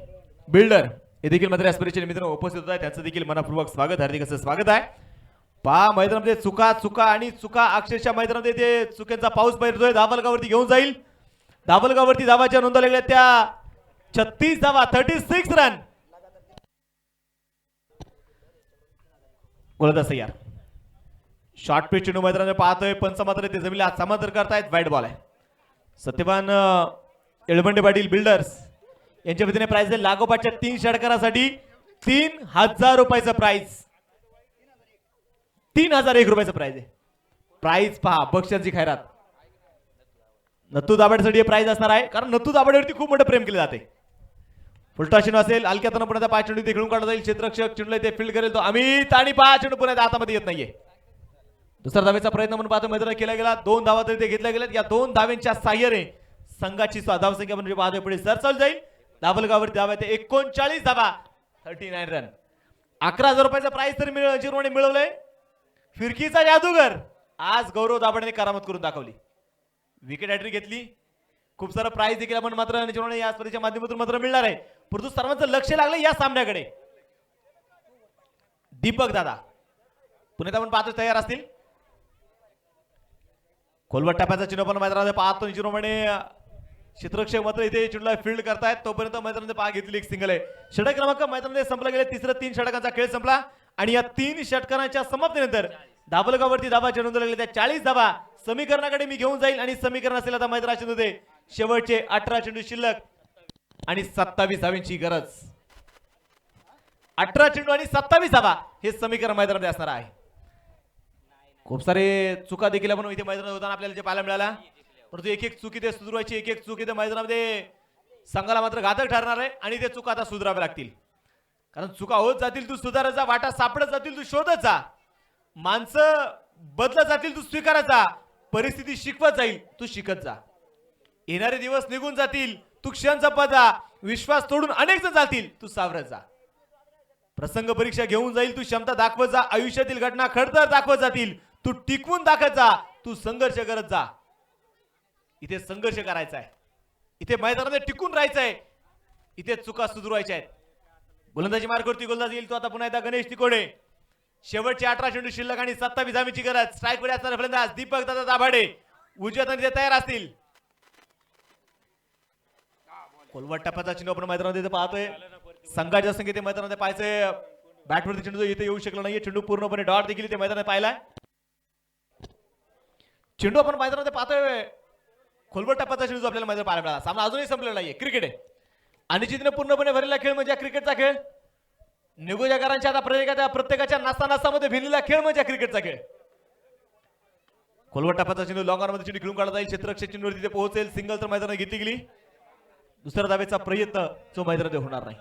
बिल्डर हे देखील मात्र ऍस्पिरेशन मित्र उपस्थित होत आहे, त्यांचं देखील मनपूर्वक स्वागत, हार्दिक असं स्वागत आहे. पहा मैदानामध्ये चुका चुका आणि चुका, अक्षरशः मैदानामध्ये ते चुकीचा पाऊस पडतोय. धावलगावरती घेऊन जाईल. धावलगावरती धावाच्या नोंदवल्या गेल्या त्या 36 धावा, 36 रन. गोलंदाज तयार. शॉर्ट पिच चेंडू मैदानामध्ये पाहतोय, पंच मात्र ते जमिनीला समांतर करतायत. वाईट बॉल आहे. सत्यवान येळवंडे पाटील बिल्डर्स यांच्या वतीने प्राइज आहे लागोपाठच्या 3 षटकारासाठी 3,000 रुपयाचं प्राइज. 3,001 रुपयाचं प्राइज आहे. प्राइज पहा, बक्षांची खैरात. नत्तू दाभाडेसाठी हे प्राइज असणार आहे, कारण नत्तू दाभाडेवरती खूप मोठं प्रेम केले जाते. फुलटा चेंडू असेल, हलक्यातनं पुन्हा 5 चेंडू ते खेळून काढला जाईल. क्षेत्ररक्षक चेंडूला ते फील्ड करेल तो अमित, आणि 5 चेंडू पुन्हा हातामध्ये येत नाहीये. दुसरा धावेचा प्रयत्न म्हणून पाहतो मैदानात केला गेला. 2 धावा तरी ते घेतल्या गेल्यात. या 2 धाव्यांच्या साह्याने संघाची धावसंख्या म्हणजे पाहतोय पुढे सर चालू जाईल. धावलगावरती धावा ते 39 धावा, 39 रन. 11,000 रुपयाचा प्राइस तरी जिरवाने मिळवलंय. फिरकीचा जादूगर आज गौरव दाभाडेने करामत करून दाखवली. विकेट हॅट्रिक घेतली. खूप सारं प्राइस देखील आपण मात्र जिरवाने या स्पर्धेच्या माध्यमातून मात्र मिळणार आहे. परंतु सर्वांचं लक्ष लागलं या सामन्याकडे. दीपक दादा पुण्यात आपण पाहतो तयार असतील. खोलवट टप्प्याचा चिन्ह पण मैदानामध्ये पाहतो. जिरोमणे क्षेत्ररक्षक मात्र इथे चेंडूला फील्ड करतायत. तोपर्यंत मैदानामध्ये पहा घेतली एक सिंगल आहे. षटक क्रमांक मैदानामध्ये संपला गेले. तिसरं 3 षटकांचा खेळ संपला आणि या 3 षटकांच्या समाप्तीनंतर धावलगावरती धावा नोंदवल्या गेल्या त्या 40 धावा समीकरणाकडे मी घेऊन जाईल. आणि समीकरण असेल आता मैदानामध्ये शेवटचे 18 चेंडू शिल्लक आणि 27 धावांची गरज. 18 चेंडू आणि 27 धावा हे समीकरण मैदानामध्ये असणार आहे. खूप सारे चुका देखील आपण इथे मैदानात होताना आपल्याला जे पाहायला मिळाला. परंतु एक एक चुकी ते सुधारायची, एक एक चुकी ते मैदानामध्ये संघाला मात्र घातक ठरणार आहे. आणि ते चुका आता सुधाराव्या लागतील, कारण चुका होत जातील तू सुधारत जा, वाटा सापडत जातील तू शोधत जा, माणसं बदलत जातील तू स्वीकारत जा, परिस्थिती शिकवत जाईल तू शिकत जा. येणारे दिवस निघून जातील तू क्षण जपत जा, विश्वास तोडून अनेक जण जातील तू सावरत जा. प्रसंग परीक्षा घेऊन जाईल तू क्षमता दाखवत जा, आयुष्यातील घटना खडतर दाखवत जातील तू टिकवून दाखवत जा, तू संघर्ष करत जा. इथे संघर्ष करायचा आहे, इथे मैदानामध्ये टिकून राहायचं आहे, इथे चुका सुधारायच्या आहेत. गोलंदाजी मार्गावरती गोलंदाज येईल तो आता पुन्हा एकदा गणेश तिकोडे. शेवटचे 18 चेंडू शिल्लक आणि 27 धावेची गरज. स्ट्राईक वर असणारा फलंदाज दीपक दादा दाभाडे उजव्या हाताने तयार असतील. कोलवट टप्प्याचा चेंडू आपण मैदानामध्ये पाहतोय. संघाच्या संख्येत मैदानामध्ये पाहायचंय. बॅटवरती चेंडू इथे येऊ शकला नाहीये. चेंडू पूर्णपणे डॉट देखील इथे मैदानात पाहिलाय. चेंडू आपण मैदानामध्ये पाहतोय. खोलवट टप्प्याचा चेंडू आपल्याला मैदानात पाहायला मिळाला. सामना अजूनही संपलेला नाहीये. क्रिकेट आहे अनिश्चितने पूर्णपणे भरलेला खेळ म्हणजे क्रिकेटचा खेळ. निगोजाकारांच्या आता प्रत्येकाच्या नास्ता नास्तामध्ये भिनलेला खेळ म्हणजे क्रिकेटचा खेळ. खोलवट टप्प्याचा चेंडू लॉंग मध्ये चेंडू खेळून काढला जाईल. क्षेत्ररक्षक चेंडूवर तिथे पोहोचेल. सिंगल तर मैदानात घेतली गेली. दुसऱ्या धावेचा प्रयत्न जो मैदानात होणार नाही.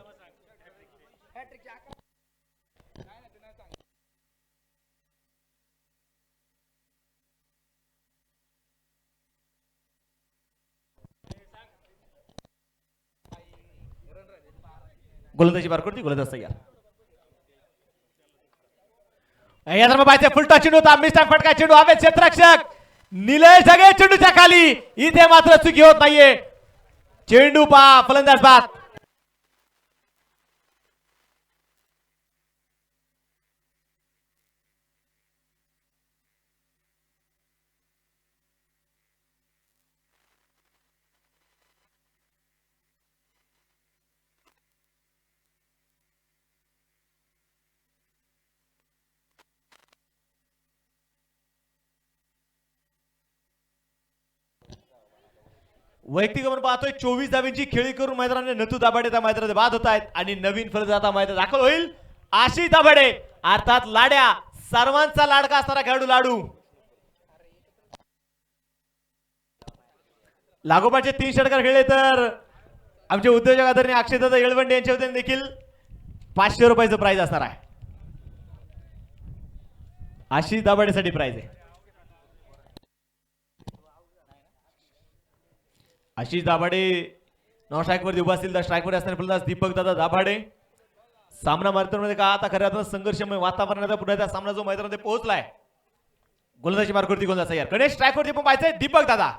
गोलंदाजी बार करते. गोलंदाज तयार. या धर्म पाहिजे. फुलटा चेंडू होता. मिस्टर फटका चेंडू हवे. क्षेत्ररक्षक निलेश ढगे चेंडूच्या खाली, इथे मात्र चुकी होत नाहीये. चेंडू पा फलंदाज बाद. वैयक्तिक आपण पाहतोय 24 धावींची खेळी करून मैदानाने नतू दाभाडे त्या मैदानात बाद होत आहेत आणि नवीन फलंदाज आता मैदानात दाखल होईल. आशिष दाभाडे अर्थात लाड्या, सर्वांचा लाडका असणारा खेळाडू लाडू. लागोपाठचे 3 षटकार खेळले तर आमचे उद्योजक आदरणीय अक्षयदादा येळवंडे यांच्या वतीने देखील 500 रुपयाचं प्राइज असणार आहे. आशिष दाभाडेसाठी प्राइज आहे. आशिष दाभाडे नॉन स्ट्राईक वरती उभा असतील तर स्ट्राईक वर असणारे फलंदाज दीपक दादा दाभाडे. सामना मैदानामध्ये का आता खऱ्या अर्थानं संघर्षमय वातावरणाचा पुन्हा त्या सामना जो मैदानामध्ये पोहोचलाय. गोलंदाजी मार्कवरती गोलंदाज तयार. गणेश स्ट्राईक वरती पण पाहायचंय दीपक दादा.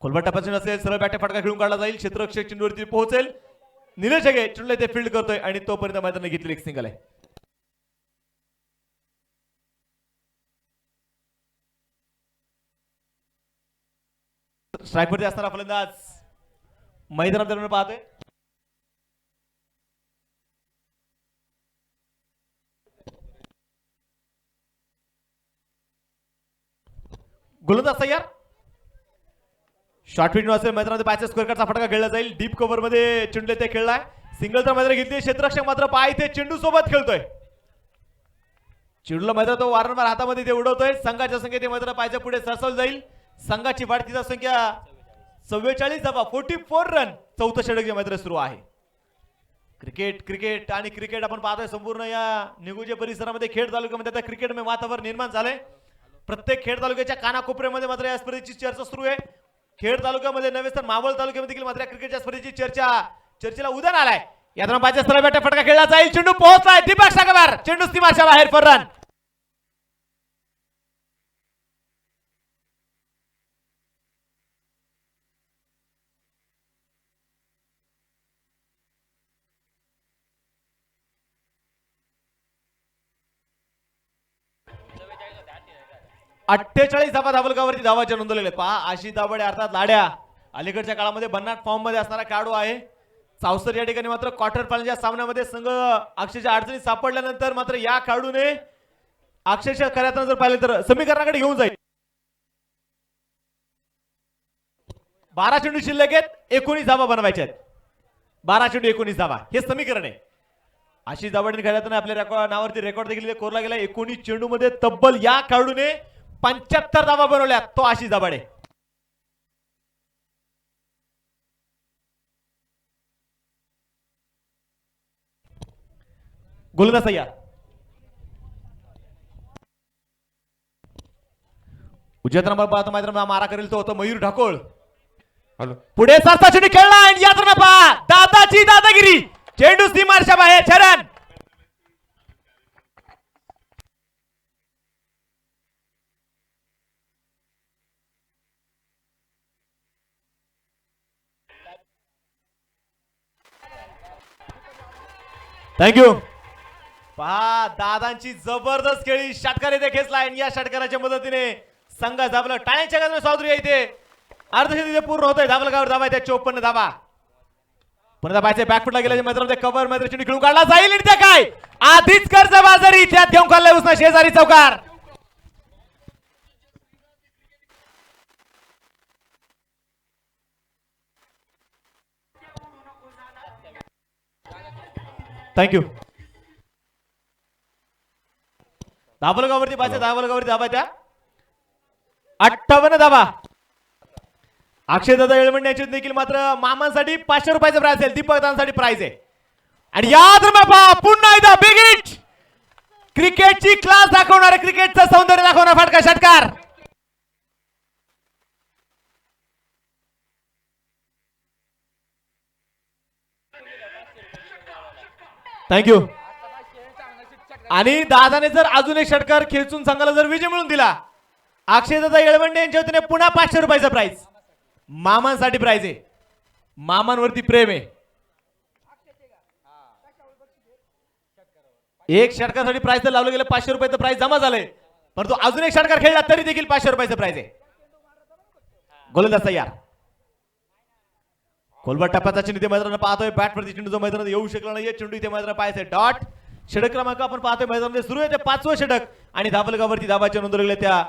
खोलबट टप्प्यातून असेल, सरळ बॅट फटका खेळून काढला जाईल, क्षेत्ररक्षक चेंडूवरती पोहोचेल. निलेश जगे चेंडूला ते फील्ड करतोय आणि तोपर्यंत मैदानाने घेतलेली एक सिंगल आहे. स्ट्राईक वरती असणारा फलंदाज मैदानात पाहतोय. गोलंदाज तयार. शॉर्ट फील्ड असेल मैदानामध्ये पायच्या स्क्वेअर कटचा फटका खेळला जाईल. डीप कव्हर मध्ये चेंडू ते खेळलाय. सिंगल तर मैदानात घेतली. क्षेत्ररक्षक मात्र पाय इथे चेंडू सोबत खेळतोय. चेंडूला मैदानात तो वारंवार हातामध्ये ते उडवतोय. संघाच्या संख्येत मैदानात पायच्या पुढे सरसवलं जाईल. संघाची वाढती संख्या 44 धावा, 44 रन. चौथं षटक जे मैदानात सुरू आहे. क्रिकेट आणि क्रिकेट आपण पाहतोय संपूर्ण या निगुजे परिसरामध्ये खेड तालुक्यामध्ये आता क्रिकेटमय वातावरण निर्माण झालंय. प्रत्येक खेड तालुक्याच्या कानाकोपऱ्यामध्ये मात्र या स्पर्धेची चर्चा सुरू आहे. खेड तालुक्यामध्ये नव्हे तर मावळ तालुक्यामध्ये देखील मात्र क्रिकेटच्या स्पर्धेची चर्चेला उदाहरण आलाय. या दरम्यान पाचच्या सरळ बॅट फटका खेळला जाईल. चेंडू पोहोचलाय दीपक सागरवर. चेंडू सीमाच्या बाहेर फॉर रन. अठ्ठेचाळीस धावा धावलगावरती धावाच्या नोंदवलेल्या. पहा आशिष दाभाडे अर्थात लाड्या अलीकडच्या काळामध्ये भन्नाट फॉर्म मध्ये असणारा खेळाडू आहे. चावसर या ठिकाणी मात्र क्वार्टर फायनलच्या सामन्यामध्ये संघ अक्षरशः अडचणीत सापडल्यानंतर मात्र या खेळाडूने अक्षरशः खऱ्या जर पाहिलं तर समीकरणाकडे घेऊन जाईल. 12 चेंडू शिल्लक आहेत, 19 धावा बनवायच्या आहेत. 12 चेंडू 19 धावा हे समीकरण आहे. आशिष दाभाडेने खेळताना आपल्या नावावरती रेकॉर्ड देखील कोरला गेला. 19 चेंडू मध्ये तब्बल या खेळाडूने 75 धावा बनवल्या. तो आशिष दाभाडे. गोलंदाज तयार. उजव्या नंबर पाहतो मैदानात मारा करेल तो होता मयूर ढाकोळ. पुढे सरसा चेंडू खेळला आणि या दरम्यान पहा दादाची दादागिरी. चेंडू सीमारच्या बाहेर. चरण थँक्यू. पहा दादांची जबरदस्त खेळी. षटकार इथे खेचला आणि या षटकाराच्या मदतीने संघ धावला. टाळ्यांच्या गजरात सावधून इथे अर्धशतक पूर्ण होतंय. धावलगावर धावा त्या 54 धावा. पुन्हा बायचे बॅकफुटला गेल्याच्या मैदानामध्ये कव्हर मध्ये चेंडू खेळून काढला जाईल आणि त्या काय आधीच कर्ज बाजारी त्यात घेऊन काढलाय उसना शेजारी चौकार. थँक्यू. धावलगावरती पाहिजे. धावलगावरती धावा त्या 58 धावा. अक्षयदादा येळवंडे यांची देखील मात्र मामांसाठी 500 रुपयाचं प्राइस आहे. दीपक दादांसाठी प्राइस आहे. आणि याद पहा पुन्हा एकदा बिग हिट. क्रिकेटची क्लास दाखवणारे, क्रिकेटचं सौंदर्य दाखवणारा फटका षटकार. थँक्यू. आणि दादाने जर अजून एक षटकार खेचून संघाला जर विजय मिळून दिला, अक्षयदादा येळवंडे यांच्या वतीने पुन्हा 500 रुपयाचं प्राइस मामांसाठी प्राइस आहे. मामांवरती प्रेम आहे. एक षटकासाठी प्राइस तर लावलं गेलं, 500 रुपयाचं प्राइस जमा झालंय, परंतु अजून एक षटकार खेळला तरी देखील 500 रुपयाचं प्राइस आहे. गोलंदाज तयार. खोलवर टप्प्याचा चेंडू इथे मैदानात पाहतोय. बॅट प्रति चेंडू जो मैदानात येऊ शकला नाहीये. चेंडू इथे मैदानात पाहायचे. डॉट. षटक क्रमांक आपण पाहतोय मैदानामध्ये सुरू आहे ते 5वं षटक आणि धावफलकावरती धावाच्या नोंदवलेल्या त्या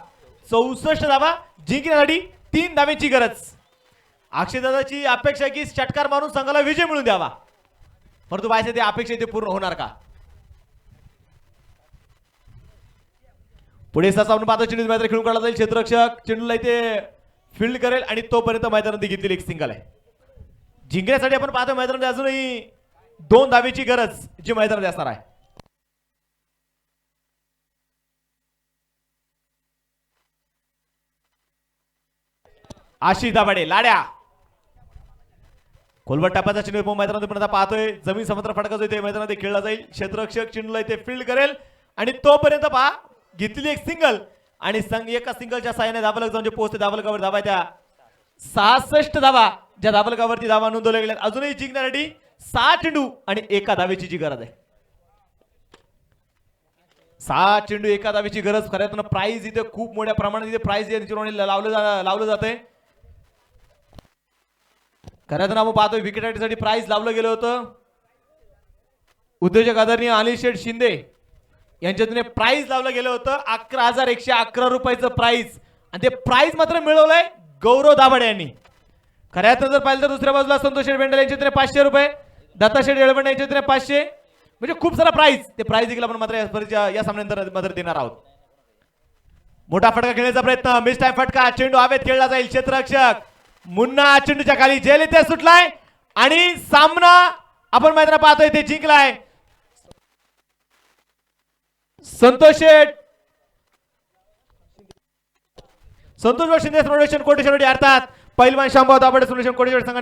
64 धावा जिंकण्यासाठी 3 धावेची गरज. अक्षयदादाची अपेक्षा की षटकार मारून संघाला विजय मिळून द्यावा, परंतु पाहायचे ते अपेक्षा इथे पूर्ण होणार का? पुढे साचा आपण पाहतो. चेंडू मैदानात खेळून काढला जाईल. क्षेत्ररक्षक चेंडूला इथे फील्ड करेल आणि तोपर्यंत मैदानात घेतलेली एक सिंगल आहे. जिंकण्यासाठी आपण पाहतो मैदानात अजूनही 2 धावेची गरज जी मैदानात असणार आहे. आशिष दाभाडे लाड्या. खोलवर टप्प्याचा चेंडू मैदानात आपण आता पाहतोय. जमीन समुद्र फटका जो इथे मैदानात खेळला जाईल. क्षेत्ररक्षक चेंडूला इथे फील्ड करेल आणि तोपर्यंत पहा घेतलेली एक सिंगल आणि एका सिंगलच्या साहाय्याने धावलक जाऊन जे पोहोचते धावलकावर धावा त्या 66 धावा ज्या धावलकावरती धावा नोंदवल्या गेल्या. अजूनही जिंकण्यासाठी 6 चेंडू आणि 1 धावेची जी गरज आहे. 6 चेंडू 1 धावेची गरज. खऱ्या अर्थानं प्राइज इथे खूप मोठ्या प्रमाणात इथे प्राइज लावलं जाते. खऱ्या अर्थानं आपण पाहतोय विकेटसाठी प्राइज लावलं गेलं होतं. उद्योजक आदरणीय अनिल शेठ शिंदे यांच्यातून प्राइज लावलं गेलं होतं 11,111 रुपयाचं प्राइज आणि ते प्राइज मात्र मिळवलंय गौरव दाभाडे यांनी. खऱ्या अर्थानं जर पाहिलं तर दुसऱ्या बाजूला संतोष शेठ बेंडल यांच्यातून 500 रुपये, दत्ता शेठ येळवंडे यांच्यातून 500, म्हणजे खूप सारा प्राइज. ते प्राइज देखील आपण मात्र या सामन्यानंतर मात्र देणार आहोत. मोठा फटका खेळण्याचा प्रयत्न. मिस टाइम फटका. चेंडू हवेत खेळला जाईल. क्षेत्ररक्षक मुन्ना चेंडूच्या खाली जेल इथे सुटलाय आणि सामना आपण मैदानात पाहतोय ते जिंकलाय संतोष शिंदे फाउंडेशन कोटेश्वर अर्थात पैलवान शांभाऊ दाभाडे सोल्युशन कोटेश्वर संघ